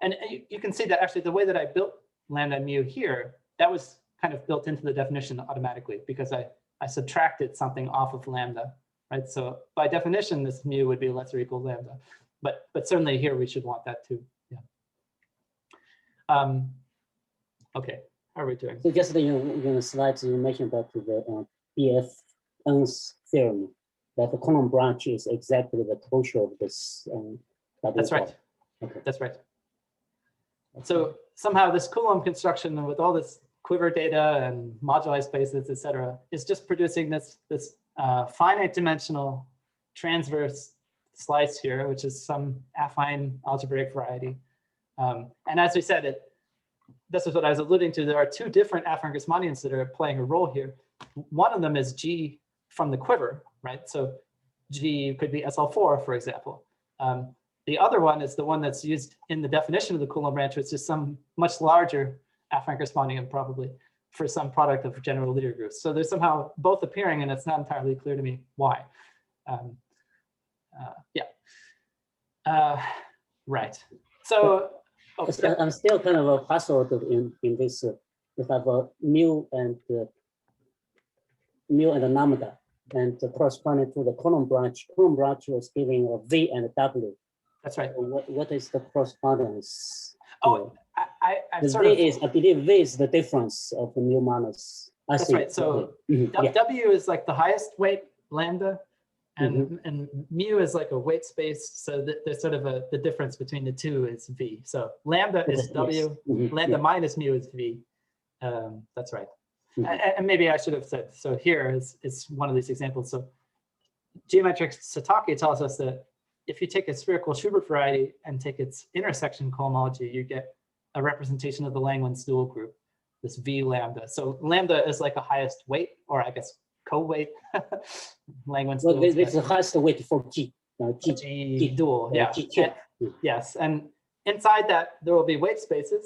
And you can see that actually the way that I built lambda and mu here, that was kind of built into the definition automatically because I subtracted something off of lambda, right? So by definition, this mu would be less or equal to lambda. But certainly here we should want that too. Yeah. Okay, how are we doing? So just in the slides you mentioned about the BFN's theorem, that the Coulomb branch is exactly the closure of this. That's right. Okay. That's right. So somehow this Coulomb construction with all this quiver data and moduli spaces, etc., is just producing this finite dimensional transverse slice here, which is some affine algebraic variety. And as we said, this is what I was alluding to. There are two different affine Grasmanians that are playing a role here. One of them is G from the quiver, right? So G could be SL4, for example. The other one is the one that's used in the definition of the Coulomb branch, which is some much larger affine Grasmanian, probably, for some product of general linear groups. So there's somehow both appearing, and it's not entirely clear to me why. Right. So I'm still kind of a puzzled in this. We have a mu and lambda, and corresponding to the Coulomb branch. Coulomb branch was giving a V and a W. That's right. So what is the correspondence? Oh, I believe V is the difference of the mu minus. That's right. So W is like the highest weight lambda, and mu is like a weight space. So there's sort of the difference between the two is V. So lambda is W, lambda minus mu is V. That's right. And maybe I should have said, so here is one of these examples. So geometric Sataki tells us that if you take a spherical Hilbert variety and take its intersection cohomology, you get a representation of the Langland's dual group, this V lambda. So lambda is like a highest weight, or I guess co-weight. Langland's dual. This is the highest weight for G. G dual, yeah. Yes, and inside that there will be weight spaces.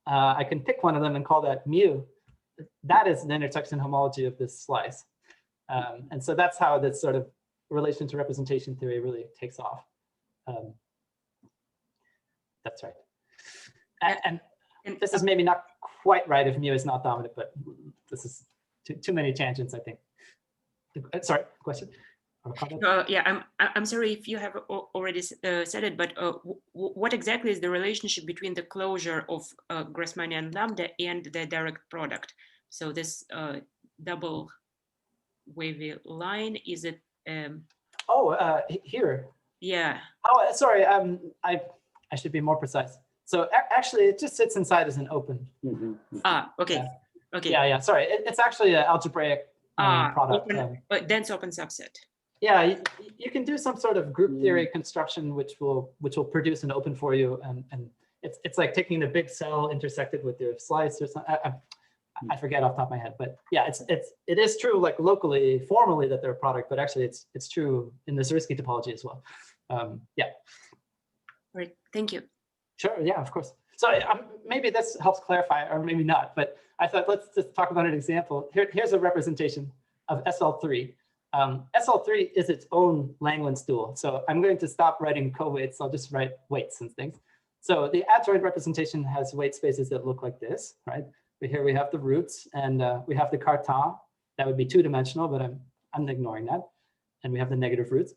I can pick one of them and call that mu. That is the intersection homology of this slice. And so that's how this sort of relation to representation theory really takes off. That's right. And this is maybe not quite right if mu is not dominant, but this is too many tangents, I think. Sorry, question? Yeah, I'm sorry if you have already said it, but what exactly is the relationship between the closure of Grasmanian lambda and the direct product? So this double wavy line, is it? Here. Yeah. Oh, sorry. I should be more precise. So actually, it just sits inside as an open. Okay. Yeah. Okay. Yeah. Sorry, it's actually an algebraic product. Dense open subset. Yeah, you can do some sort of group theory construction, which will produce an open for you, and it's like taking the big cell intersected with your slice or something. I forget off the top of my head, but yeah, it is true like locally, formally that they're a product, but actually it's true in the Zariski topology as well. Yeah. Right. Thank you. Sure. Yeah, of course. So maybe this helps clarify, or maybe not. But I thought let's just talk about an example. Here's a representation of SL3. SL3 is its own Langland's dual. So I'm going to stop writing co-weights. I'll just write weights and things. So the adjoint representation has weight spaces that look like this, right? Here we have the roots, and we have the cartan. That would be two-dimensional, but I'm ignoring that. And we have the negative roots.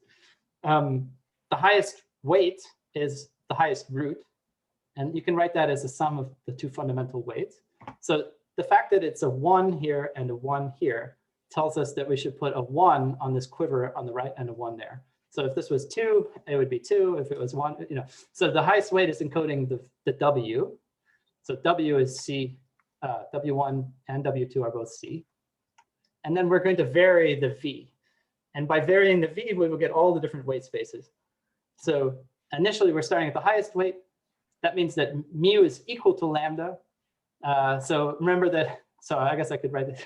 The highest weight is the highest root. And you can write that as a sum of the two fundamental weights. So the fact that it's a 1 here and a 1 here tells us that we should put a 1 on this quiver on the right and a 1 there. So if this was 2, it would be 2. If it was 1, So the highest weight is encoding the W. So W is C. W1 and W2 are both C. And then we're going to vary the V. And by varying the V, we will get all the different weight spaces. So initially, we're starting at the highest weight. That means that mu is equal to lambda. So remember that, so I guess I could write this.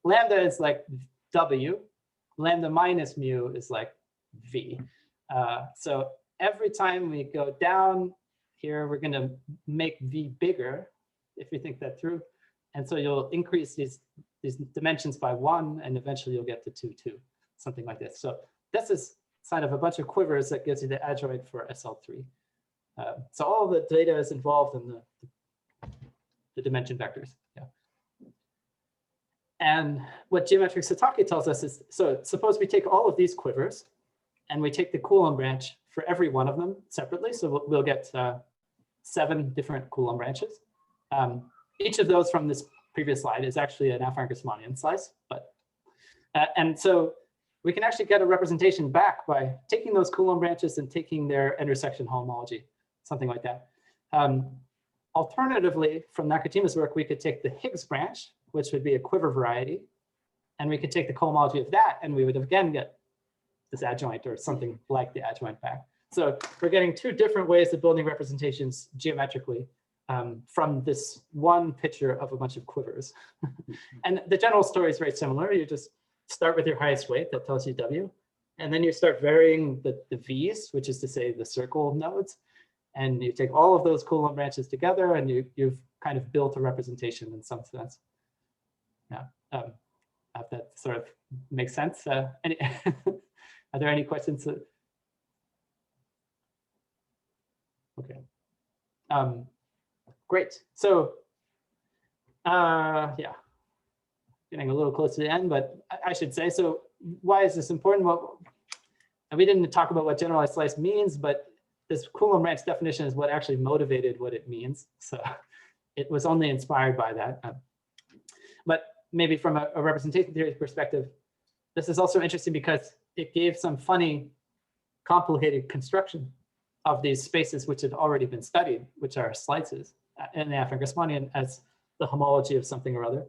Lambda is like W. Lambda minus mu is like V. So every time we go down here, we're going to make V bigger, if you think that through. And so you'll increase these dimensions by 1, and eventually you'll get to 2, 2, something like this. So this is kind of a bunch of quivers that gives you the adjoint for SL3. So all the data is involved in the dimension vectors. Yeah. And what geometric Sataki tells us is, so suppose we take all of these quivers and we take the Coulomb branch for every one of them separately. So we'll get 7 different Coulomb branches. Each of those from this previous slide is actually an affine Grasmanian slice, but and so we can actually get a representation back by taking those Coulomb branches and taking their intersection homology, something like that. Alternatively, from Nakajima's work, we could take the Higgs branch, which would be a quiver variety, and we could take the cohomology of that, and we would again get this adjoint or something like the adjoint back. So we're getting two different ways of building representations geometrically from this one picture of a bunch of quivers. And the general story is very similar. You just start with your highest weight that tells you W, and then you start varying the V's, which is to say the circle nodes. And you take all of those Coulomb branches together, and you've kind of built a representation in some sense. Yeah, if that sort of makes sense. Are there any questions? Okay. Great. So, yeah, getting a little close to the end, but I should say, so why is this important? Well, we didn't talk about what generalized slice means, but this Coulomb branch definition is what actually motivated what it means. So it was only inspired by that. But maybe from a representation theory perspective, this is also interesting because it gave some funny, complicated construction of these spaces which had already been studied, which are slices in the affine Grasmanian as the homology of something or other.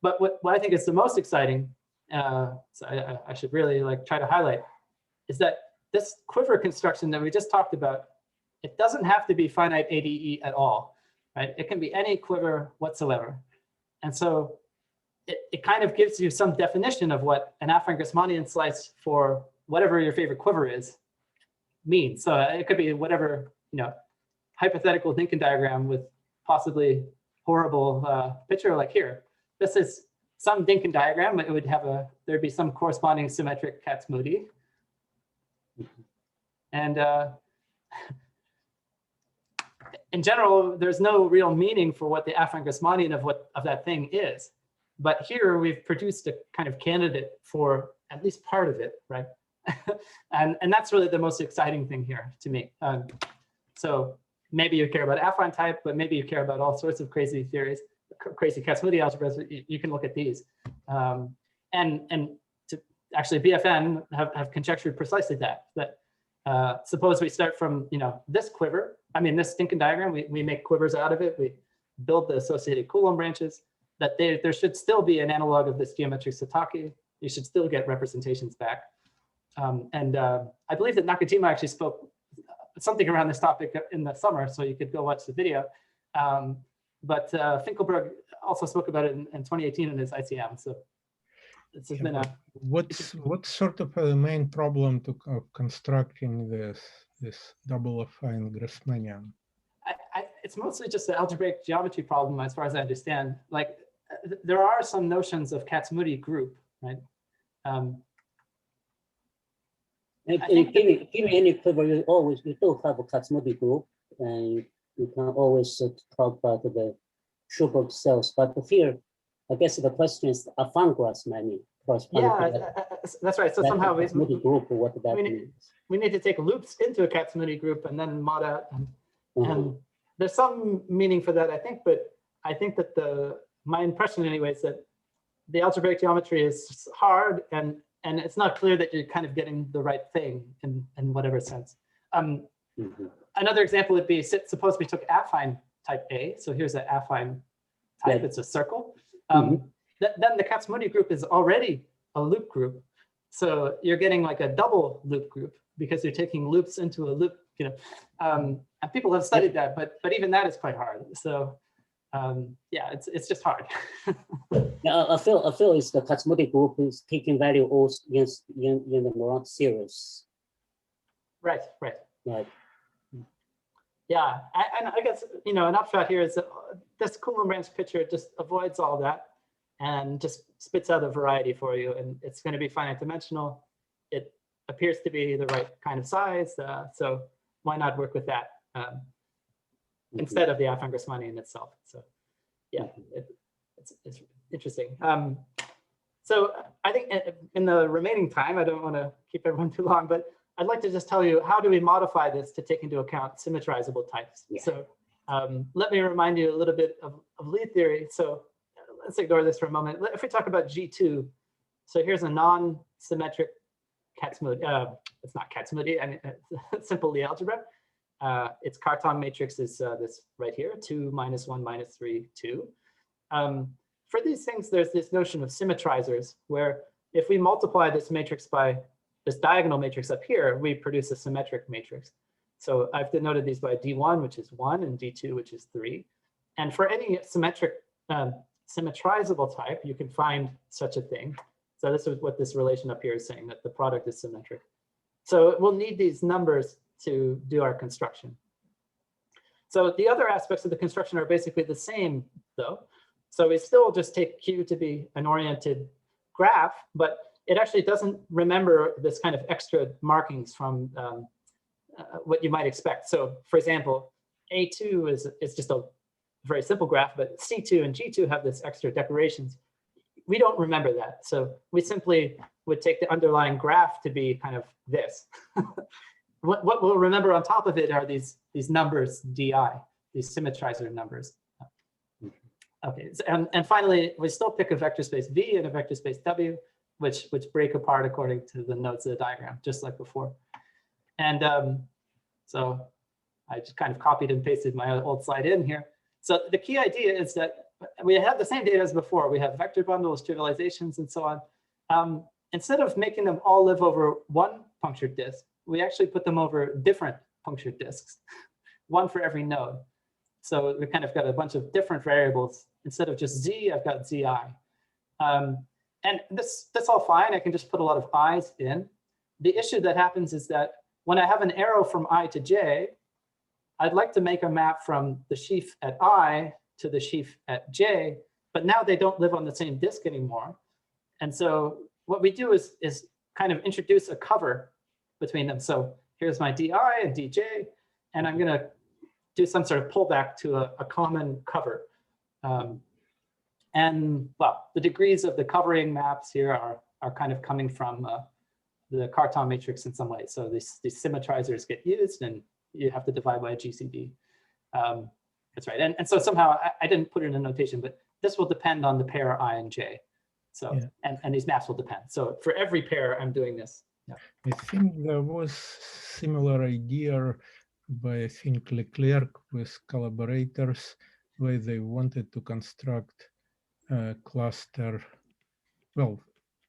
But what I think is the most exciting, so I should really try to highlight, is that this quiver construction that we just talked about, it doesn't have to be finite ADE at all, right? It can be any quiver whatsoever. And so it kind of gives you some definition of what an affine Grasmanian slice for whatever your favorite quiver is means. So it could be whatever, hypothetical Lincoln diagram with possibly horrible picture like here. This is some Lincoln diagram, but it would have there'd be some corresponding symmetric Kac-Moody. And in general, there's no real meaning for what the affine Grasmanian of that thing is. But here we've produced a kind of candidate for at least part of it, right? and that's really the most exciting thing here to me. So maybe you care about affine type, but maybe you care about all sorts of crazy theories, crazy Kac-Moody algebras. You can look at these. And to actually BFN have conjectured precisely that suppose we start from this quiver, this Stinken diagram, we make quivers out of it, we build the associated Coulomb branches, that there should still be an analog of this geometric Sataki. You should still get representations back. I believe that Nakajima actually spoke something around this topic in the summer, so you could go watch the video. But Finkelberg also spoke about it in 2018 in his ICM. So this has been a... What's sort of the main problem of constructing this double affine Grasmanian? It's mostly just the algebraic geometry problem, as far as I understand. There are some notions of Kac-Moody group, right? Given any quiver, you do have a Kac-Moody group, and you can always talk about the Schubert cells. But here, I guess the question is affine Grasmanian. Yeah, that's right. So somehow group, what that means. We need to take loops into a Kac-Moody group and then mod out. And there's some meaning for that, I think. But I think that my impression, anyway, is that the algebraic geometry is hard, and it's not clear that you're kind of getting the right thing in whatever sense. Another example would be, suppose we took affine type A. So here's an affine type. It's a circle. Then the Kac-Moody group is already a loop group. So you're getting like a double loop group because you're taking loops into a loop, and people have studied that, but even that is quite hard. So yeah, it's just hard. Yeah, I feel is the Kac-Moody group is taking value also in the Mirror series. Right. Yeah, and I guess an upshot here is that this Coulomb branch picture just avoids all that and just spits out a variety for you, and it's going to be finite dimensional. It appears to be the right kind of size, so why not work with that instead of the affine Grasmanian itself? So yeah, it's interesting. So I think in the remaining time, I don't want to keep everyone too long, but I'd like to just tell you, how do we modify this to take into account symmetrizable types? Yeah. So let me remind you a little bit of Lie theory. So let's ignore this for a moment. If we talk about G2, so here's a non-symmetric Kac-Moody. It's not Kac-Moody, it's simple Lie algebra. Its Cartan matrix is this right here, 2 minus 1 minus 3, 2. For these things, there's this notion of symmetrizers, where if we multiply this matrix by this diagonal matrix up here, we produce a symmetric matrix. So I've denoted these by D1, which is 1, and D2, which is 3. And for any symmetric symmetrizable type, you can find such a thing. So this is what this relation up here is saying, that the product is symmetric. So we'll need these numbers to do our construction. So the other aspects of the construction are basically the same, though. So we still just take Q to be an oriented graph, but it actually doesn't remember this kind of extra markings from what you might expect. So for example, A2 is just a very simple graph, but C2 and G2 have this extra decorations. We don't remember that. So we simply would take the underlying graph to be kind of this. What we'll remember on top of it are these numbers, DI, these symmetrizer numbers. Okay, so, and finally, we still pick a vector space V and a vector space W, which break apart according to the nodes of the diagram, just like before. And so I just kind of copied and pasted my old slide in here. So the key idea is that we have the same data as before. We have vector bundles, trivializations, and so on. Instead of making them all live over one punctured disk, we actually put them over different punctured disks, one for every node. So we kind of got a bunch of different variables. Instead of just Z, I've got ZI. And that's all fine. I can just put a lot of I's in. The issue that happens is that when I have an arrow from I to J, I'd like to make a map from the sheaf at I to the sheaf at J, but now they don't live on the same disk anymore. And so what we do is kind of introduce a cover between them. So here's my DI and DJ, and I'm going to do some sort of pullback to a common cover. And well, the degrees of the covering maps here are kind of coming from the Cartan matrix in some way. So these symmetrizers get used, and you have to divide by a GCD. That's right. And so somehow I didn't put it in a notation, but this will depend on the pair I and J. So yeah. and these maps will depend. So for every pair, I'm doing this. Yeah. I think there was similar idea by, I think, Leclerc with collaborators, where they wanted to construct a cluster, well,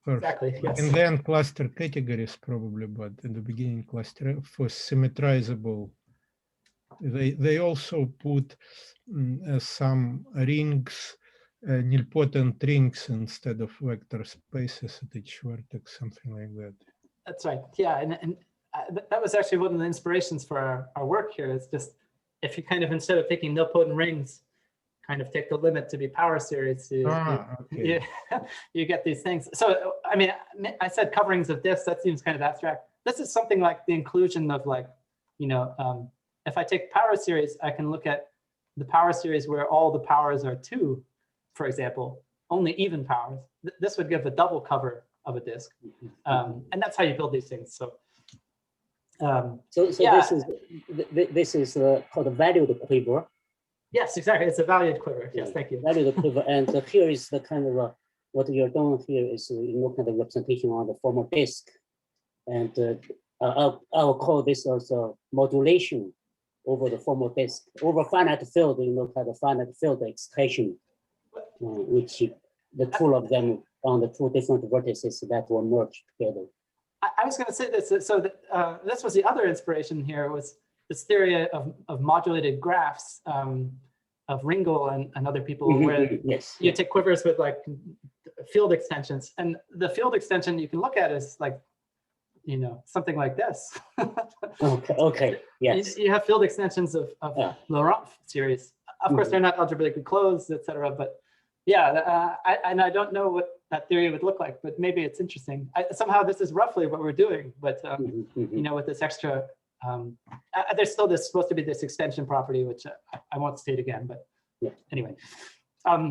first, exactly, yes. And then cluster categories probably, but in the beginning cluster for symmetrizable. They also put some rings, nilpotent rings instead of vector spaces at each vertex, something like that. That's right. Yeah, and that was actually one of the inspirations for our work here. It's just if you kind of, instead of taking nilpotent rings, kind of take the limit to be power series, okay. you get these things. So I mean, I said coverings of disks. That seems kind of abstract. This is something like the inclusion of, like, you know, if I take power series, I can look at the power series where all the powers are 2, for example, only even powers. This would give a double cover of a disk, and that's how you build these things. So, yeah. this is called a valued quiver. Yes, exactly. It's a valued quiver. Yes, thank you. Valued quiver, and here is the kind of what you're doing here is look at the representation on the formal disk, and I'll call this also modulation over the formal disk over finite field. You look at the finite field expression, which the two of them on the 2 different vertices that will merge together. I was going to say this. So this was the other inspiration here, was this theory of modulated graphs of Ringel and other people, where you take quivers with like field extensions, and the field extension you can look at is like, you know, something like this. Okay. Yes. You have field extensions of Laurent series. Of course, they're not algebraically closed, etc. But yeah, I don't know what that theory would look like, but maybe it's interesting. Somehow this is roughly what we're doing, but you know, with this extra, there's still supposed to be this extension property, which I won't state again, but anyway.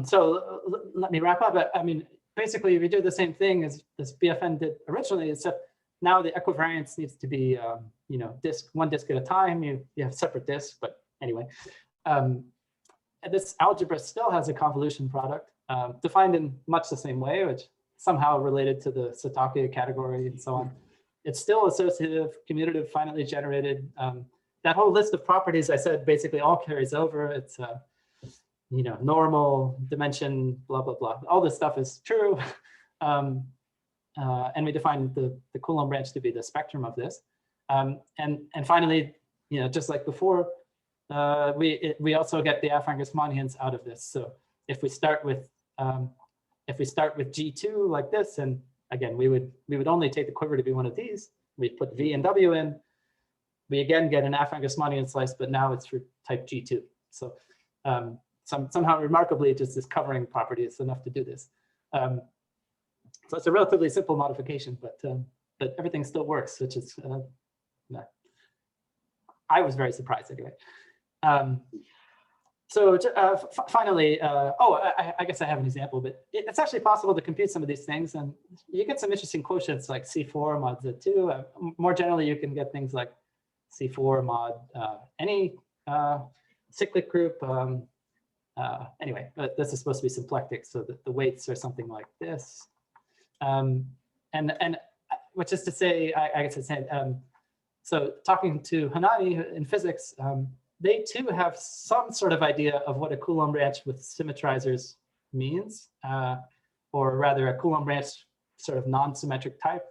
So let me wrap up. I mean, basically, we do the same thing as this BFN did originally, except now the equivariance needs to be, you know, one disk at a time. You have separate disks, but anyway. This algebra still has a convolution product defined in much the same way, which somehow related to the Sataki category and so on. It's still associative, commutative, finitely generated. That whole list of properties I said basically all carries over. It's you know, normal, dimension, blah, blah, blah. All this stuff is true. and we define the Coulomb branch to be the spectrum of this. And finally, just like before, we also get the affine Grasmanians out of this. So if we start with G2 like this, and again we would only take the quiver to be one of these. We'd put V and W in. We again get an affine Grasmanian slice, but now it's for type G2. So somehow remarkably, just this covering property is enough to do this. So it's a relatively simple modification, but everything still works, which is I was very surprised anyway. Finally, I guess I have an example, but it's actually possible to compute some of these things, and you get some interesting quotients like C4 mod Z2. More generally, you can get things like C4 mod any cyclic group. Anyway, but this is supposed to be symplectic, so that the weights are something like this. And which is to say, I guess it's saying, so talking to Hanani in physics, they too have some sort of idea of what a Coulomb branch with symmetrizers means, or rather a Coulomb branch sort of non-symmetric type.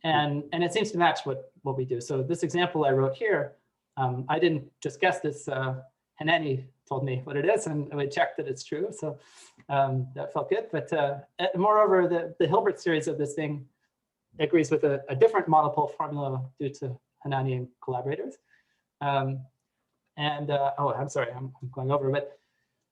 And it seems to match what we do. So this example I wrote here, I didn't just guess this, Hanani told me what it is, and we checked that it's true. So that felt good. But moreover, the Hilbert series of this thing agrees with a different monopole formula due to Hanani and collaborators. Oh, I'm sorry, I'm going over, but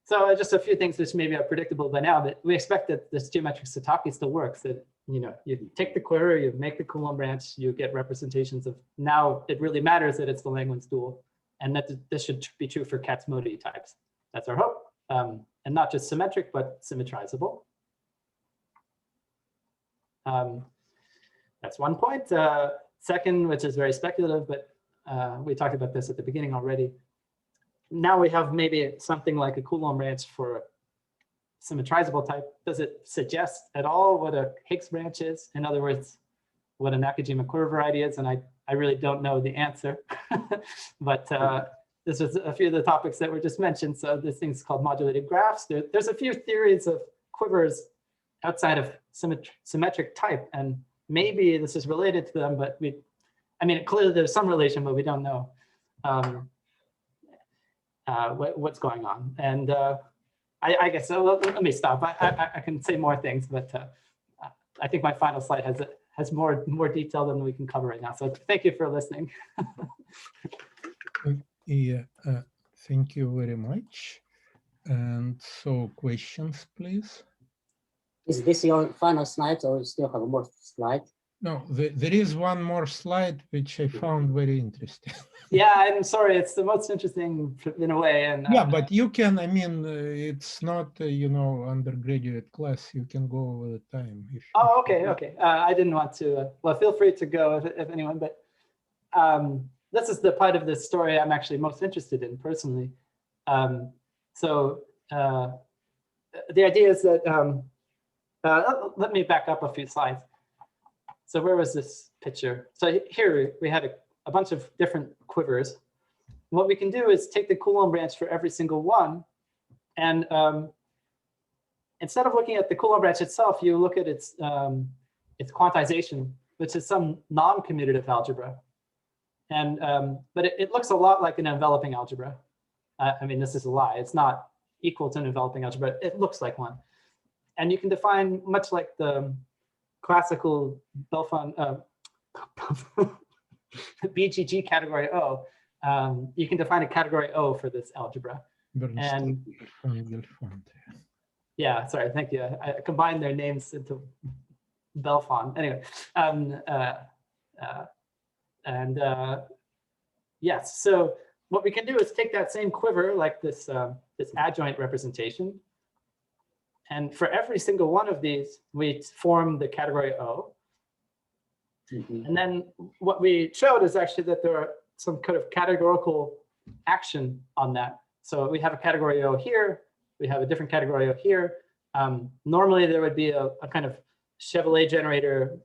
so just a few things which maybe are predictable by now, but we expect that this geometric Sataki still works, that you take the quiver, you make the Coulomb branch, you get representations of, now it really matters that it's the Langlands dual, and that this should be true for Kac-Moody types. That's our hope. And not just symmetric, but symmetrizable. That's one point. Second, which is very speculative, but we talked about this at the beginning already. Now we have maybe something like a Coulomb branch for a symmetrizable type. Does it suggest at all what a Higgs branch is? In other words, what a Nakajima quiver variety is? And I really don't know the answer, but this is a few of the topics that were just mentioned. So this thing's called modulated graphs. There's a few theories of quivers outside of symmetric type, and maybe this is related to them, but clearly there's some relation, but we don't know what's going on. And I guess, so let me stop. I can say more things, but I think my final slide has more detail than we can cover right now. So thank you for listening. Yeah, thank you very much. And so questions, please. Is this your final slide, or you still have more slides? No, there is one more slide, which I found very interesting. Yeah, I'm sorry, it's the most interesting in a way. And yeah, but you can, it's not, undergraduate class, you can go over the time. Oh, okay, okay. I didn't want to, well, feel free to go if anyone, but this is the part of this story I'm actually most interested in personally. So the idea is that, let me back up a few slides. So where was this picture? So here we had a bunch of different quivers. What we can do is take the Coulomb branch for every single one, and instead of looking at the Coulomb branch itself, you look at its quantization, which is some non-commutative algebra. And but it looks a lot like an enveloping algebra. This is a lie. It's not equal to an enveloping algebra. It looks like one. And you can define, much like the classical Belfon BGG category O, you can define a category O for this algebra. And yeah, sorry, thank you. I combined their names into Belfon. Anyway, yes, so what we can do is take that same quiver, like this, this adjoint representation, and for every single one of these, we form the category O. Mm-hmm. And then what we showed is actually that there are some kind of categorical action on that. So we have a category O here, we have a different category O here. Normally there would be a kind of Chevrolet generator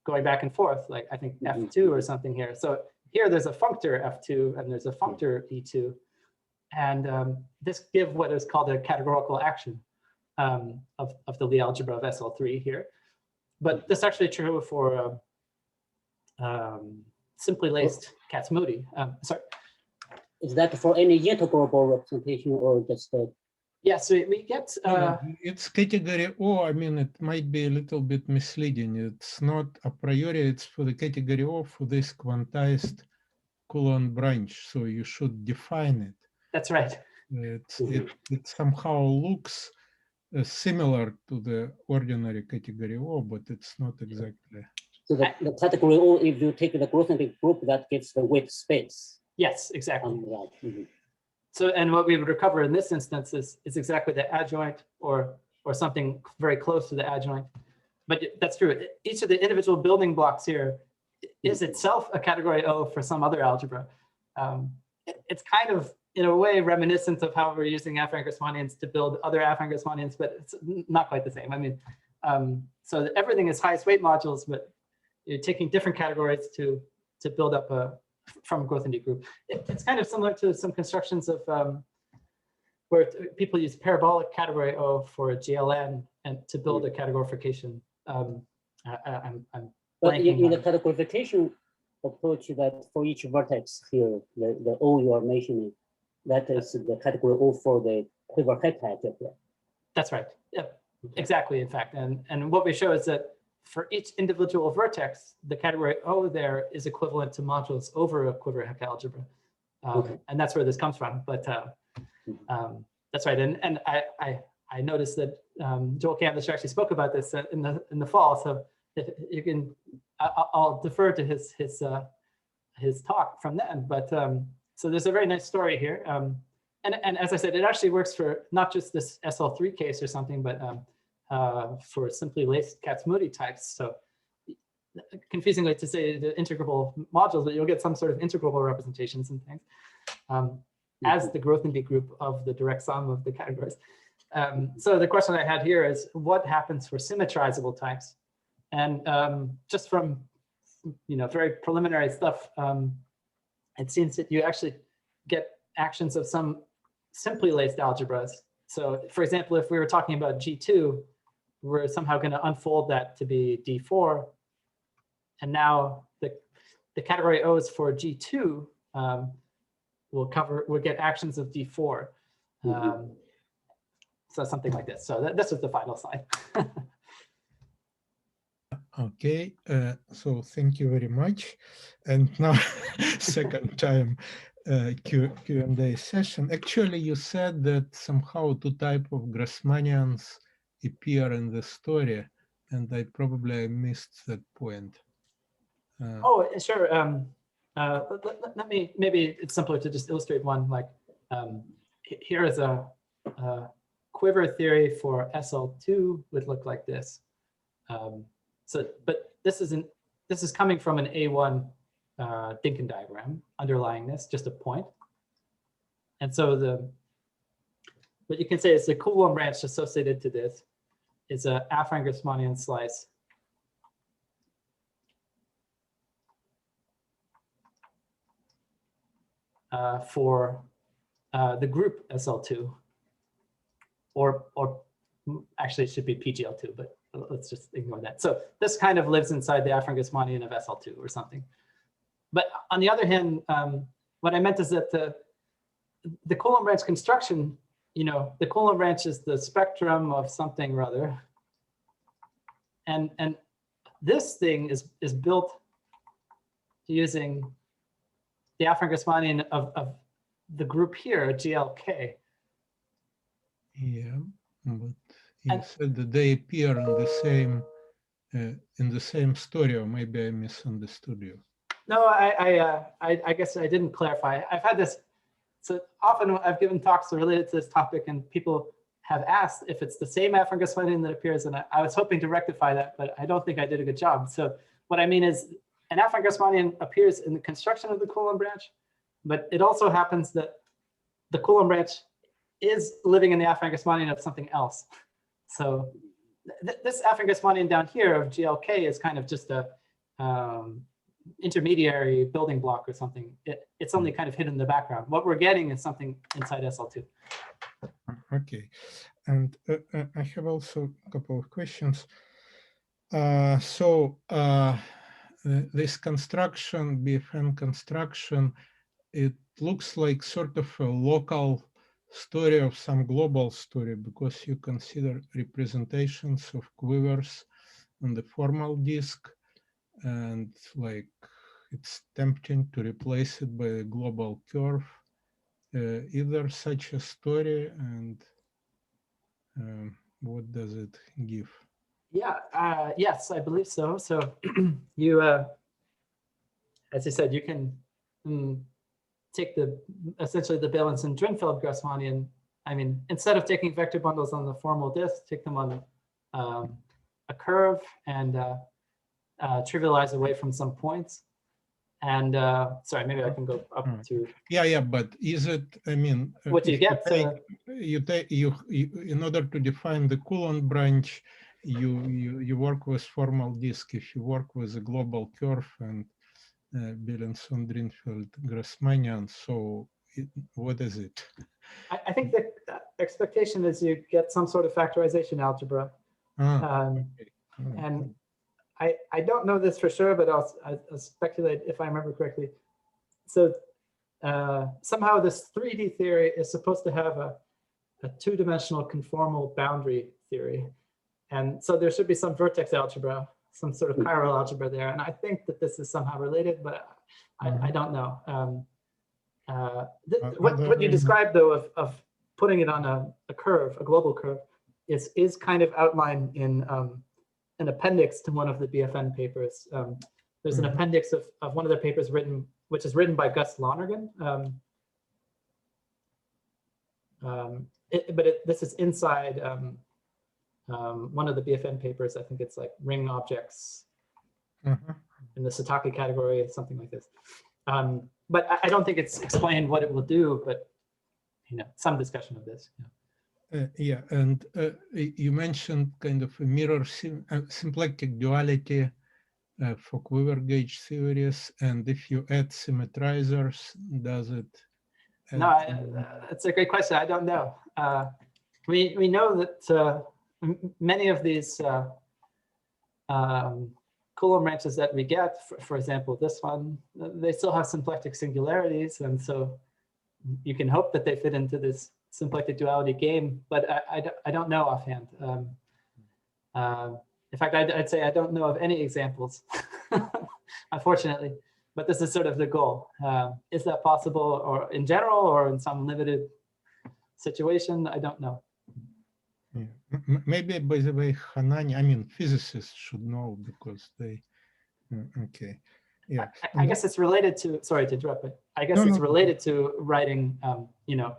going back and forth, like I think F2 or something here. So here there's a functor F2 and there's a functor E2. And this gives what is called a categorical action of the Lie algebra of SL3 here. but this is actually true for simply laced Kac-Moody. Sorry. Is that for any integrable representation or just Yeah, so we get it's category O. I mean, it might be a little bit misleading. It's not a priori, it's for the category O for this quantized Coulomb branch. So you should define it. that's right. It somehow looks similar to the ordinary category O, but it's not exactly. so the category O, if you take the Grasmanian group, that gives the weight space. Yes, exactly. Right. So, and what we would recover in this instance is exactly the adjoint or something very close to the adjoint. But that's true. Each of the individual building blocks here is itself a category O for some other algebra. It's kind of, in a way, reminiscent of how we're using affine Grassmannians to build other affine Grassmannians, but it's not quite the same. I mean, so everything is highest weight modules, but you're taking different categories to build up from a growth indie group. It's kind of similar to some constructions of where people use parabolic category O for GLN and to build a categorification. But in the categorification approach, that for each vertex here, the O you are mentioning, that is the category O for the quiver head algebra. That's right. Yep, exactly. In fact, and what we show is that for each individual vertex, the category O there is equivalent to modules over a quiver heck algebra. And that's where this comes from. But that's right. And I noticed that Joel Cavendish actually spoke about this in the fall. So if you can, I'll defer to his talk from then. But so there's a very nice story here. And as I said, it actually works for not just this SL3 case or something, but for simply laced Kac-Moody types. So confusingly to say the integrable modules, but you'll get some sort of integrable representations and things as the growth indie group of the direct sum of the categories. So the question I had here is what happens for symmetrizable types? And just from very preliminary stuff, it seems that you actually get actions of some simply laced algebras. So for example, if we were talking about G2, we're somehow going to unfold that to be D4. And now the category O's for G2 will get actions of D4. So something like this. So this is the final slide. Okay, so thank you very much. And now, second time Q&A session. Actually, you said that somehow two types of Grassmannians appear in the story, and I probably missed that point. Oh, sure. Let me, maybe it's simpler to just illustrate one. Like here is a quiver theory for SL2 would look like this. But this is coming from an A1 Dinkin diagram underlying this, just a point. And so what you can say is the Coulomb branch associated to this is a affine Grassmannian slice for the group SL2, or actually it should be PGL2, but let's just ignore that. So this kind of lives inside the affine Grassmannian of SL2 or something. But on the other hand, what I meant is that the Coulomb branch construction, the Coulomb branch is the spectrum of something or other. And this thing is built using the affine Grassmannian of the group here, GLK. Yeah, but you said that they appear in the same story, or maybe I misunderstood you. No, I guess I didn't clarify. I've had this, so often I've given talks related to this topic and people have asked if it's the same affine Grassmannian that appears, and I was hoping to rectify that, but I don't think I did a good job. So what I mean is an affine Grassmannian appears in the construction of the Coulomb branch, but it also happens that the Coulomb branch is living in the affine Grassmannian of something else. So this affine Grassmannian down here of GLK is kind of just a intermediary building block or something. It's only kind of hidden in the background. What we're getting is something inside SL2. Okay, and I have also a couple of questions. This construction, BFN construction, it looks like sort of a local story of some global story, because you consider representations of quivers on the formal disk, and like it's tempting to replace it by a global curve. Is there such a story, and what does it give? Yeah, yes, I believe so. So you, as I said, you can take essentially the valence and Drinfeld Grassmannian. I mean, instead of taking vector bundles on the formal disk, take them on a curve and trivialize away from some points. And sorry, maybe I can go up to. Yeah, but is it? I mean, what do you get? You in order to define the Coulomb branch, you work with formal disk. If you work with a global curve and Belenson-Drinfeld Grassmannian, so what is it? I think the expectation is you get some sort of factorization algebra. Okay. And I don't know this for sure, but I'll speculate if I remember correctly. So somehow this 3D theory is supposed to have a two-dimensional conformal boundary theory. And so there should be some vertex algebra, some sort of chiral algebra there. And I think that this is somehow related, but I don't know. What you described, though, of putting it on a curve, a global curve, is kind of outlined in an appendix to one of the BFN papers. There's an appendix of one of their papers which is written by Gus Lonergan. This is inside one of the BFN papers. I think it's like ring objects in the Sataki category, something like this. But I don't think it's explained what it will do, but some discussion of this. Yeah, and you mentioned kind of a mirror symplectic duality for quiver gauge theories, and if you add symmetrizers, does it? No, it's a great question. I don't know. We know that many of these Coulomb branches that we get, for example, this one, they still have symplectic singularities, and so you can hope that they fit into this symplectic duality game, but I don't know offhand. In fact, I'd say I don't know of any examples, unfortunately, but this is sort of the goal. Is that possible, or in general, or in some limited situation? I don't know. Yeah. Maybe, by the way, Hanani, I mean, physicists should know, because they, okay. Yeah. I guess it's related to, sorry to interrupt, but I guess it's related to writing,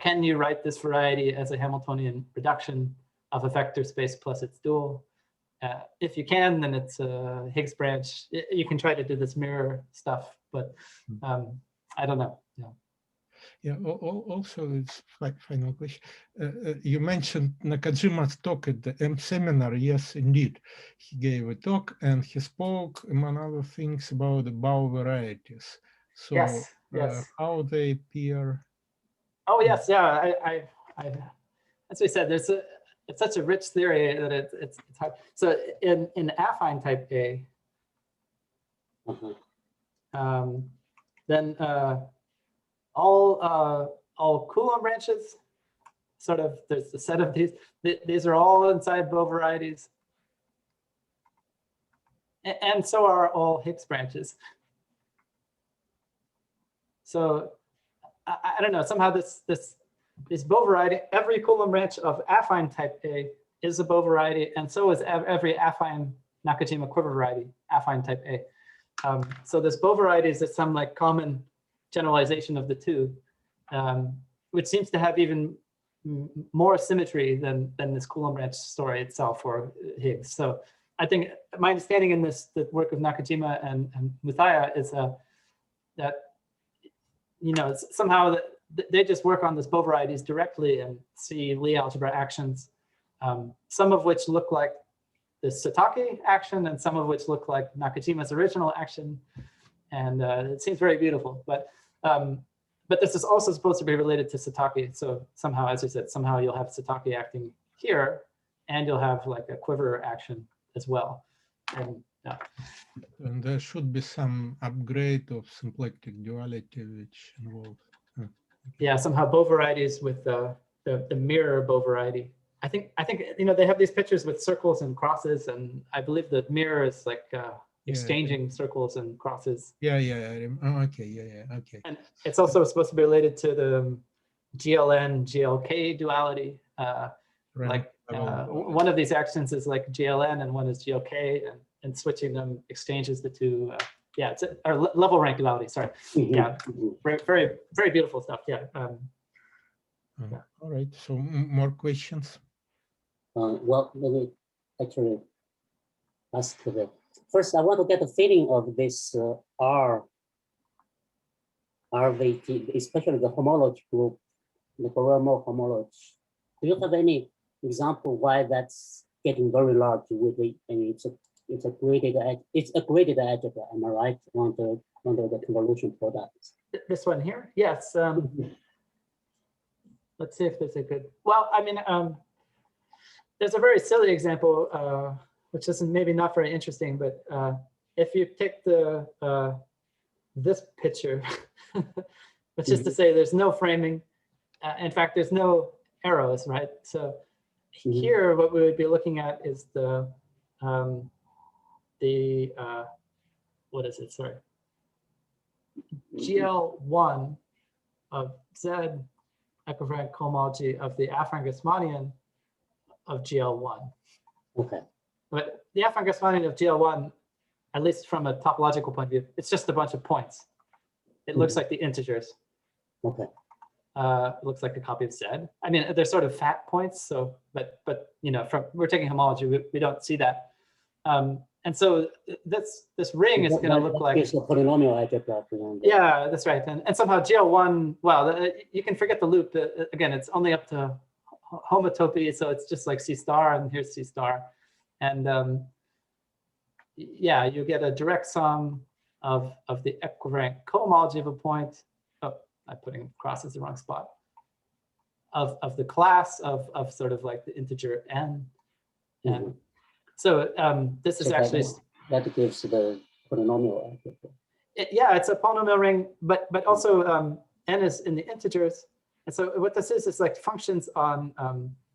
can you write this variety as a Hamiltonian reduction of a vector space plus its dual? If you can, then it's a Higgs branch. You can try to do this mirror stuff, but I don't know. Yeah, also, it's final question. You mentioned Nakajima's talk at the M seminar. Yes, indeed. He gave a talk and he spoke, among other things, about the bow varieties. So yes. How they appear. Oh, yes. Yeah. As we said, it's such a rich theory that it's hard. So in affine type A, then all Coulomb branches, sort of, there's a set of these. These are all inside bow varieties. And so are all Higgs branches. So I don't know, somehow this bow variety, every Coulomb branch of affine type A is a bow variety, and so is every affine Nakajima quiver variety, affine type A. So this bow variety is some like common generalization of the two, which seems to have even more symmetry than this Coulomb branch story itself or Higgs. So I think my understanding in the work of Nakajima and Muthaya is that somehow they just work on this bow varieties directly and see Lie algebra actions, some of which look like the Sataki action and some of which look like Nakajima's original action. And it seems very beautiful. But this is also supposed to be related to Sataki. So somehow, as I said, somehow you'll have Sataki acting here, and you'll have like a quiver action as well. And there should be some upgrade of symplectic duality which involves. Yeah, somehow Bow varieties with the mirror Bow variety. I think they have these pictures with circles and crosses, and I believe the mirror is like exchanging circles and crosses. Yeah. Okay. Yeah. Okay. And it's also supposed to be related to the GLN GLK duality. Like one of these actions is like GLN and one is GLK, and switching them exchanges the two. Yeah, it's or level rank duality. Sorry. Yeah, very, very beautiful stuff. Yeah. Yeah. All right. So more questions? Well, let me actually ask the first. I want to get a feeling of this RVT, especially the homology group, the Coulomb homology. Do you have any example why that's getting very large with the? I mean, it's a graded algebra. Am I right? Under the convolution products. This one here, yes. Let's see if there's a good. Well, I mean, there's a very silly example, which is maybe not very interesting, but if you take the this picture, which is to say there's no framing. In fact, there's no arrows, right? So here, what we would be looking at is the what is it? Sorry, GL1 of Z equivariant cohomology of the affine Grasmanian of GL1. Okay. But the affine Grasmanian of GL1, at least from a topological point of view, it's just a bunch of points. It looks like the integers. Okay. It looks like a copy of Z. I mean, they're sort of fat points. So, but you know, we're taking homology, we don't see that. And so this ring is going to look like. It's a polynomial algebra. Yeah, that's right. And somehow GL1, well, you can forget the loop. Again, it's only up to homotopy, so it's just like C star, and here's C star. And yeah, you get a direct sum of the equivariant cohomology of a point. Oh, I'm putting crosses the wrong spot. Of the class of sort of like the integer n. And so this is actually that gives the polynomial algebra. Yeah, it's a polynomial ring, but also n is in the integers. And so what this is like functions on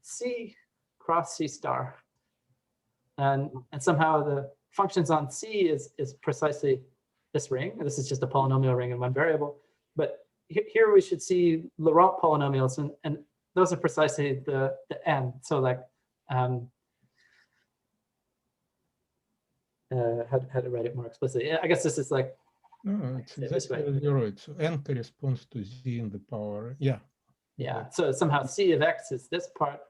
C cross C star. And somehow the functions on C is precisely this ring. This is just a polynomial ring in one variable. But here we should see Laurent polynomials, and those are precisely the n. So like, how to write it more explicitly? I guess this is like. No, it's exactly as you're right. So n corresponds to z in the power. Yeah. Yeah. So somehow c of x is this part,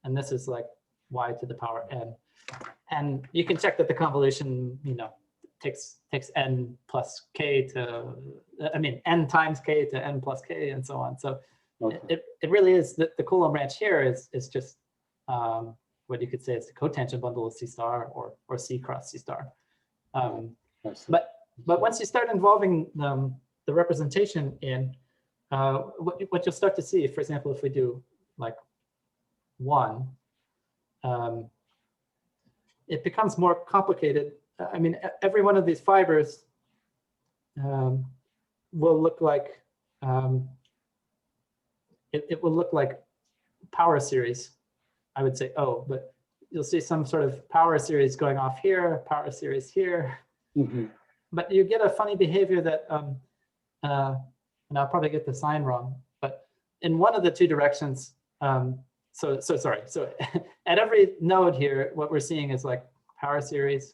and this is like y to the power n. And you can check that the convolution, you know, takes n plus k to, I mean, n times k to n plus k and so on. So it really is the Coulomb branch here is just what you could say is the cotangent bundle of C star or C cross C star. But once you start involving the representation in what you'll start to see, for example, if we do like 1, it becomes more complicated. I mean, every one of these fibers will look like it will look like power series. I would say O, but you'll see some sort of power series going off here, power series here. But you get a funny behavior that, and I'll probably get the sign wrong, but in one of the two directions, so at every node here, what we're seeing is like power series,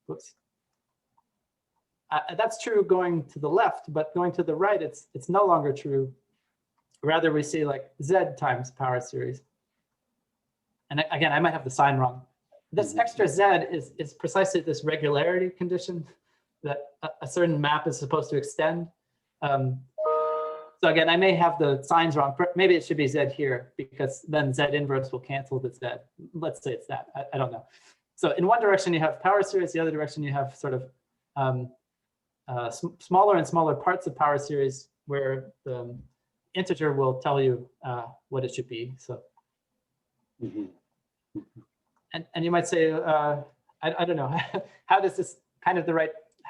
whoops. That's true going to the left, but going to the right, it's no longer true. Rather, we see like Z times power series. And again, I might have the sign wrong. This extra Z is precisely this regularity condition that a certain map is supposed to extend. So again, I may have the signs wrong. Maybe it should be Z here, because then Z inverse will cancel the Z. Let's say it's that. I don't know. So in one direction, you have power series. The other direction, you have sort of smaller and smaller parts of power series where the integer will tell you what it should be. So, and you might say, I don't know, how does this how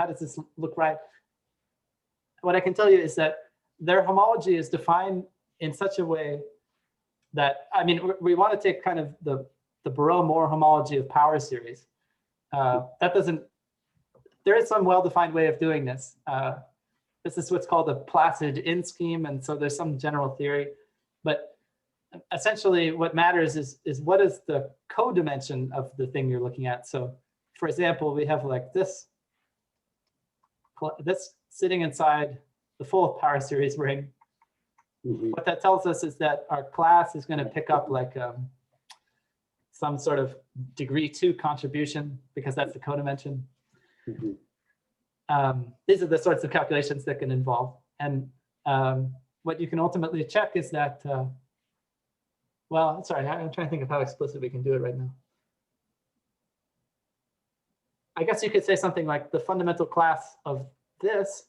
does this look right? What I can tell you is that their homology is defined in such a way that, I mean, we want to take kind of the Barreau-Moore homology of power series. That doesn't, there is some well-defined way of doing this. This is what's called a placid in scheme, and so there's some general theory, but essentially what matters is what is the codimension of the thing you're looking at. So for example, we have like this sitting inside the full power series ring. Mm-hmm. What that tells us is that our class is going to pick up like some sort of degree 2 contribution, because that's the codimension. Mm-hmm. These are the sorts of calculations that can involve. And what you can ultimately check is that, well, sorry, I'm trying to think of how explicit we can do it right now. I guess you could say something like the fundamental class of this,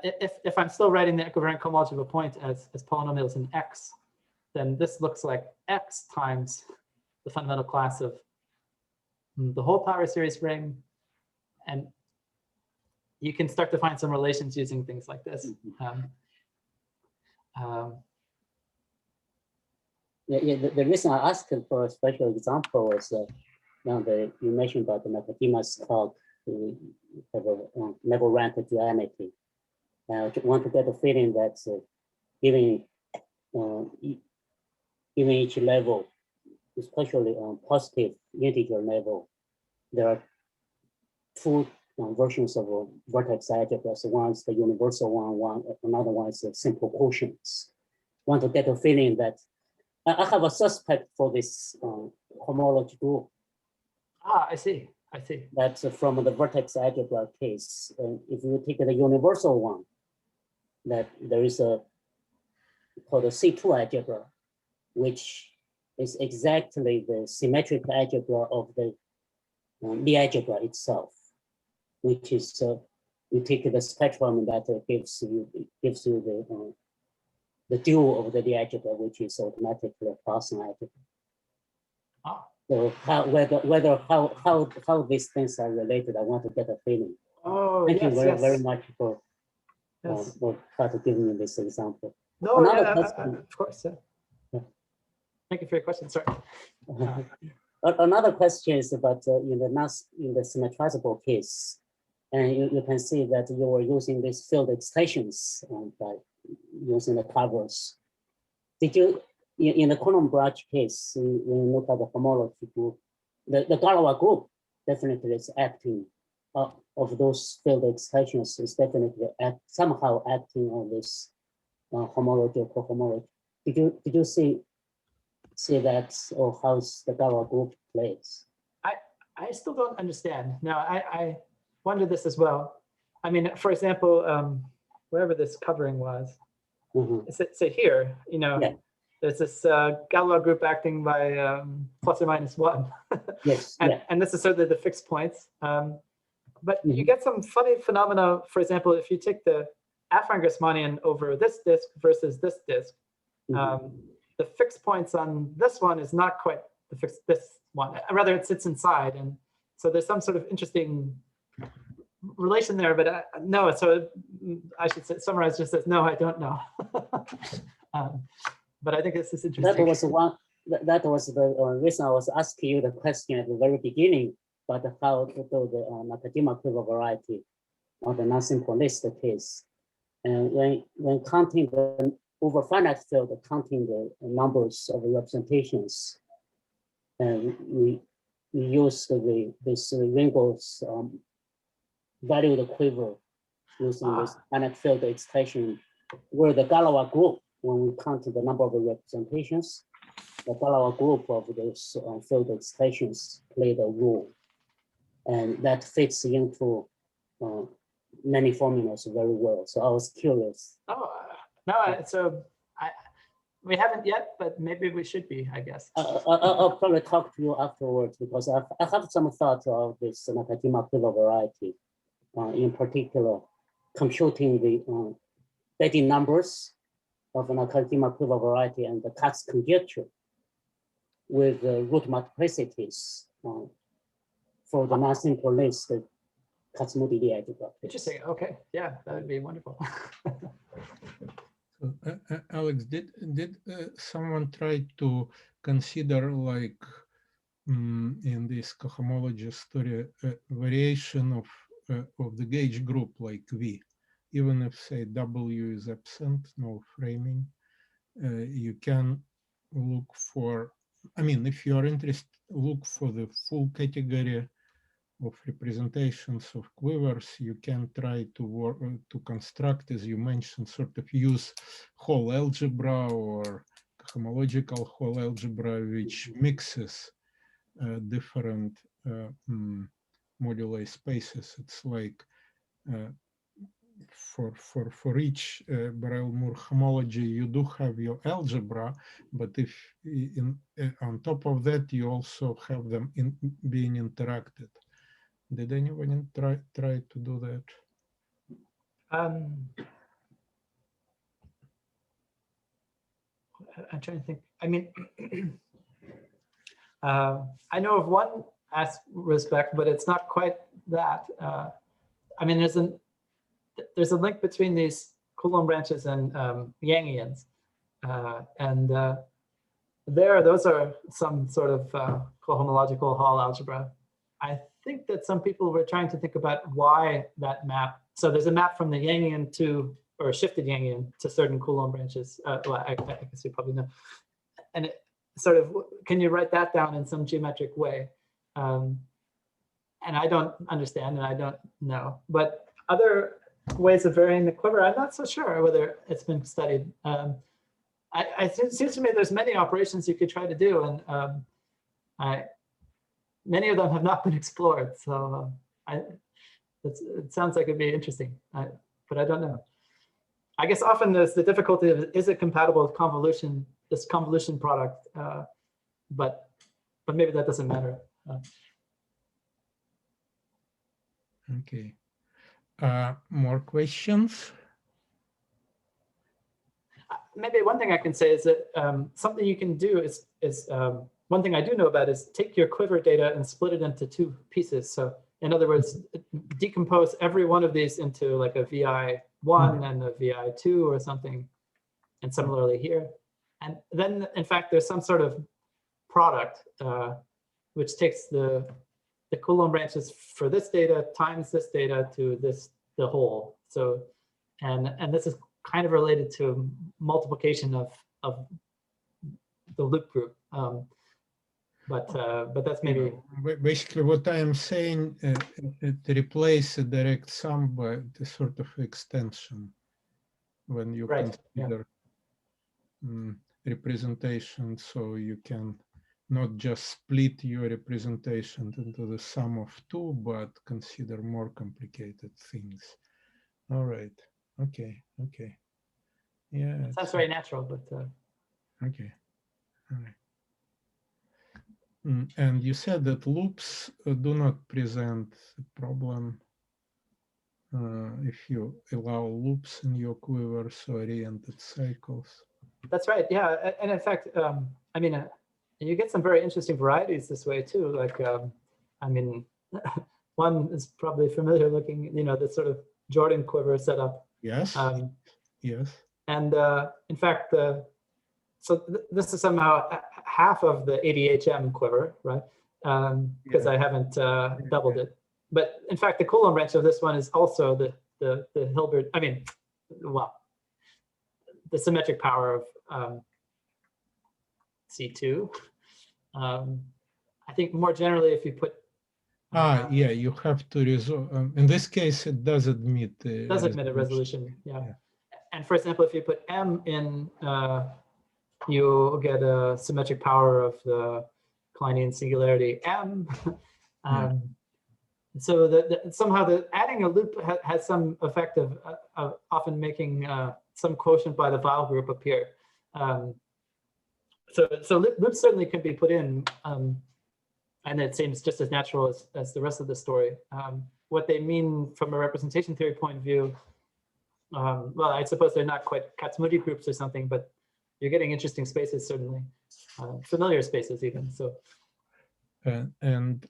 if I'm still writing the equivariant cohomology of a point as polynomials in X, then this looks like X times the fundamental class of the whole power series ring. And you can start to find some relations using things like this. The reason I asked for a special example was you mentioned about the Nakajima's talk, have a level rank duality. I want to get a feeling that given each level, especially on positive integer level, there are two versions of vertex algebra. So one is the universal one, another one is the simple quotients. Want to get a feeling that I have a suspect for this homology group. Ah, I see. That's from the vertex algebra case. If you take the universal one, that there is a called a C2 algebra, which is exactly the symmetric algebra of the algebra itself, which is you take the spectrum that gives you the dual of the algebra, which is automatically a Gaussian algebra. Ah. So how these things are related, I want to get a feeling. Oh, Thank you very much for trying to give me this example. No, of course. Yeah. Thank you for your question. Sorry. Another question is about in the symmetrizable case, and you can see that you were using these field extensions by using the quivers. Did you, in the Coulomb branch case, when you look at the homology group, the Galois group definitely is acting of those field extensions is definitely somehow acting on this homology or cohomology. Did you see that, or how's the Galois group plays? I still don't understand. Now I wonder this as well. I mean, for example, wherever this covering was, say here, there's this Galois group acting by plus or minus 1. Yes. And this is sort of the fixed points. But you get some funny phenomena. For example, if you take the affine Grasmanian over this disk versus this disk, the fixed points on this one is not quite this one. Rather, it sits inside. And so there's some sort of interesting relation there. But no, so I should summarize just as no, I don't know. But I think this is interesting. That was the reason I was asking you the question at the very beginning, but how to do the Nakajima quiver variety on the non-simple list case. And when counting the over finite field, counting the numbers of representations, and we use this Ringgold's valued quiver using this finite field extension, where the Galois group, when we count the number of representations, the Galois group of those field extensions play the role. And that fits into many formulas very well. So I was curious. Oh, no, so we haven't yet, but maybe we should be, I guess. I'll probably talk to you afterwards, because I have some thoughts of this Nakajima quiver variety, in particular, computing the Betty numbers of Nakajima quiver variety and the Kac conjecture. with root multiplicities for the non-simple list, the Kac-Moody algebra. Interesting. Okay. Yeah, that would be wonderful. So, Alex, did someone try to consider, like, in this cohomology story, a variation of the gauge group like V, even if, say, W is absent, no framing, you can look for, I mean, if you are interested, look for the full category of representations of quivers. You can try to work to construct, as you mentioned, sort of use whole algebra or homological whole algebra, which mixes different moduli spaces. It's like for each Borel-Moore homology, you do have your algebra, but if on top of that, you also have them being interacted. Did anyone try to do that? I'm trying to think. I mean, I know of one respect, but it's not quite that. I mean, there's a link between these Coulomb branches and Yangians, and those are some sort of cohomological Hall algebra. I think that some people were trying to think about why that map. So there's a map from the Yangian to, or shifted Yangian to certain Coulomb branches. Well, I guess you probably know. And it sort of, can you write that down in some geometric way? And I don't understand, and I don't know. But other ways of varying the quiver, I'm not so sure whether it's been studied. It seems to me there's many operations you could try to do, and many of them have not been explored. So it sounds like it'd be interesting, but I don't know. I guess often there's the difficulty of, is it compatible with convolution, this convolution product? But maybe that doesn't matter. Okay. More questions? Maybe one thing I can say is that something you can do is one thing I do know about is take your quiver data and split it into two pieces. So in other words, decompose every one of these into like a VI1 and a VI2 or something. And similarly here. And then in fact, there's some sort of product which takes the Coulomb branches for this data times this data to the whole. So, and this is kind of related to multiplication of the loop group. But that's maybe basically what I am saying. It replaces a direct sum by the sort of extension when you consider representation. So you can not just split your representation into the sum of two, but consider more complicated things. All right. Okay. Okay. Yeah. That's very natural, but okay. All right. And you said that loops do not present a problem if you allow loops in your quivers or oriented cycles. That's right. Yeah. And in fact, I mean, you get some very interesting varieties this way too. Like, I mean, one is probably familiar looking, you know, the sort of Jordan quiver setup. Yes. Yes. And in fact, so this is somehow half of the ADHM quiver, right? Because I haven't doubled it. But in fact, the Coulomb branch of this one is also the Hilbert, I mean, well, the symmetric power of C2. I think more generally, if you put yeah, you have to resolve. In this case, it does admit a resolution. Yeah. And for example, if you put M in, you get a symmetric power of the Kleinian singularity M. So somehow adding a loop has some effect of often making some quotient by the Weil group appear. So loops certainly can be put in, and it seems just as natural as the rest of the story. What they mean from a representation theory point of view, well, I suppose they're not quite Kac-Moody groups or something, but you're getting interesting spaces certainly. familiar spaces even. So. And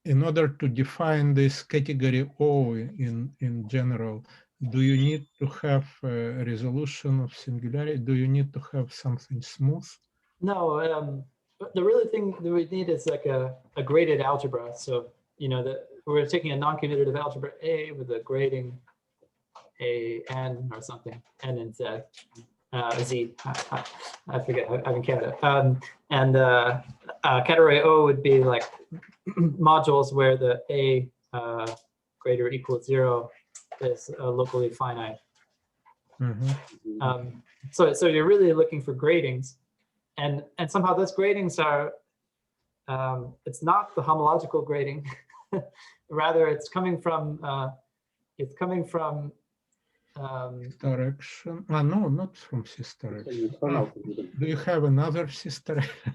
in order to define this category O in general, do you need to have a resolution of singularity? Do you need to have something smooth? No, the really thing that we need is like a graded algebra. So, you know, we're taking a non-commutative algebra A with a grading A n or something, n and z, z. I forget, I haven't counted. And category O would be like modules where the A greater or equal to 0 is locally finite. Mm-hmm. So you're really looking for gradings, and somehow those gradings are it's not the homological grading, rather it's coming from direction. No, not from cis direction. Do you have another cis direction?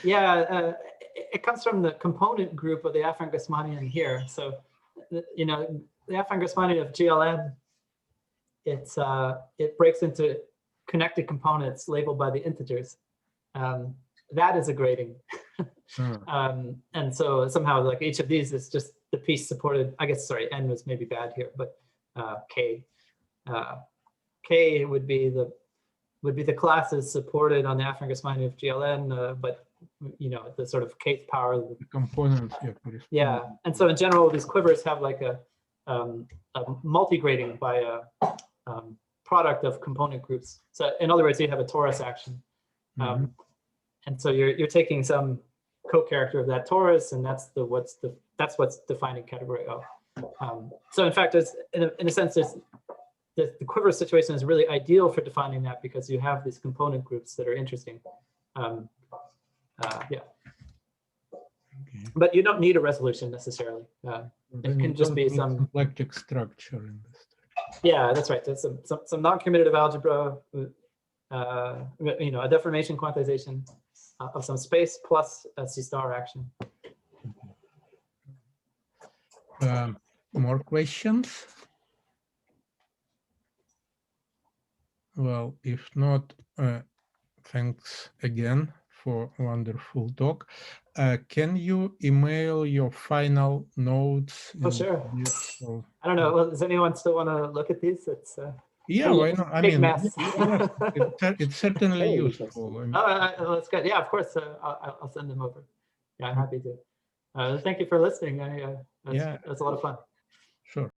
Yeah, it comes from the component group of the affine Grasmanian here. So, you know, the affine Grasmanian of GLN, it breaks into connected components labeled by the integers. That is a grading. And so somehow like each of these is just the piece supported, I guess, sorry, n was maybe bad here, but k would be the classes supported on the affine Grasmanian of GLN, but you know, the sort of kth power of the components. Yeah, and so in general, these quivers have like a multi-grading by a product of component groups. So in other words, you have a torus action. And so you're taking some co-character of that torus, and that's what's defining category O. So in fact, in a sense, the quiver situation is really ideal for defining that because you have these component groups that are interesting. Yeah. Okay. But you don't need a resolution necessarily. It can just be some symplectic structure in this. Yeah, that's right. There's some non-commutative algebra, you know, a deformation quantization of some space plus a C-star action. More questions? Well, if not, thanks again for a wonderful talk. Can you email your final notes? Oh, sure. So, I don't know. Well, does anyone still want to look at these? It's yeah, why not? I mean, mess. yes, it's certainly useful. I mean, oh, that's good. Yeah, of course. I'll send them over. Yeah, I'm happy to. Thank you for listening. Yeah, it's a lot of fun. sure.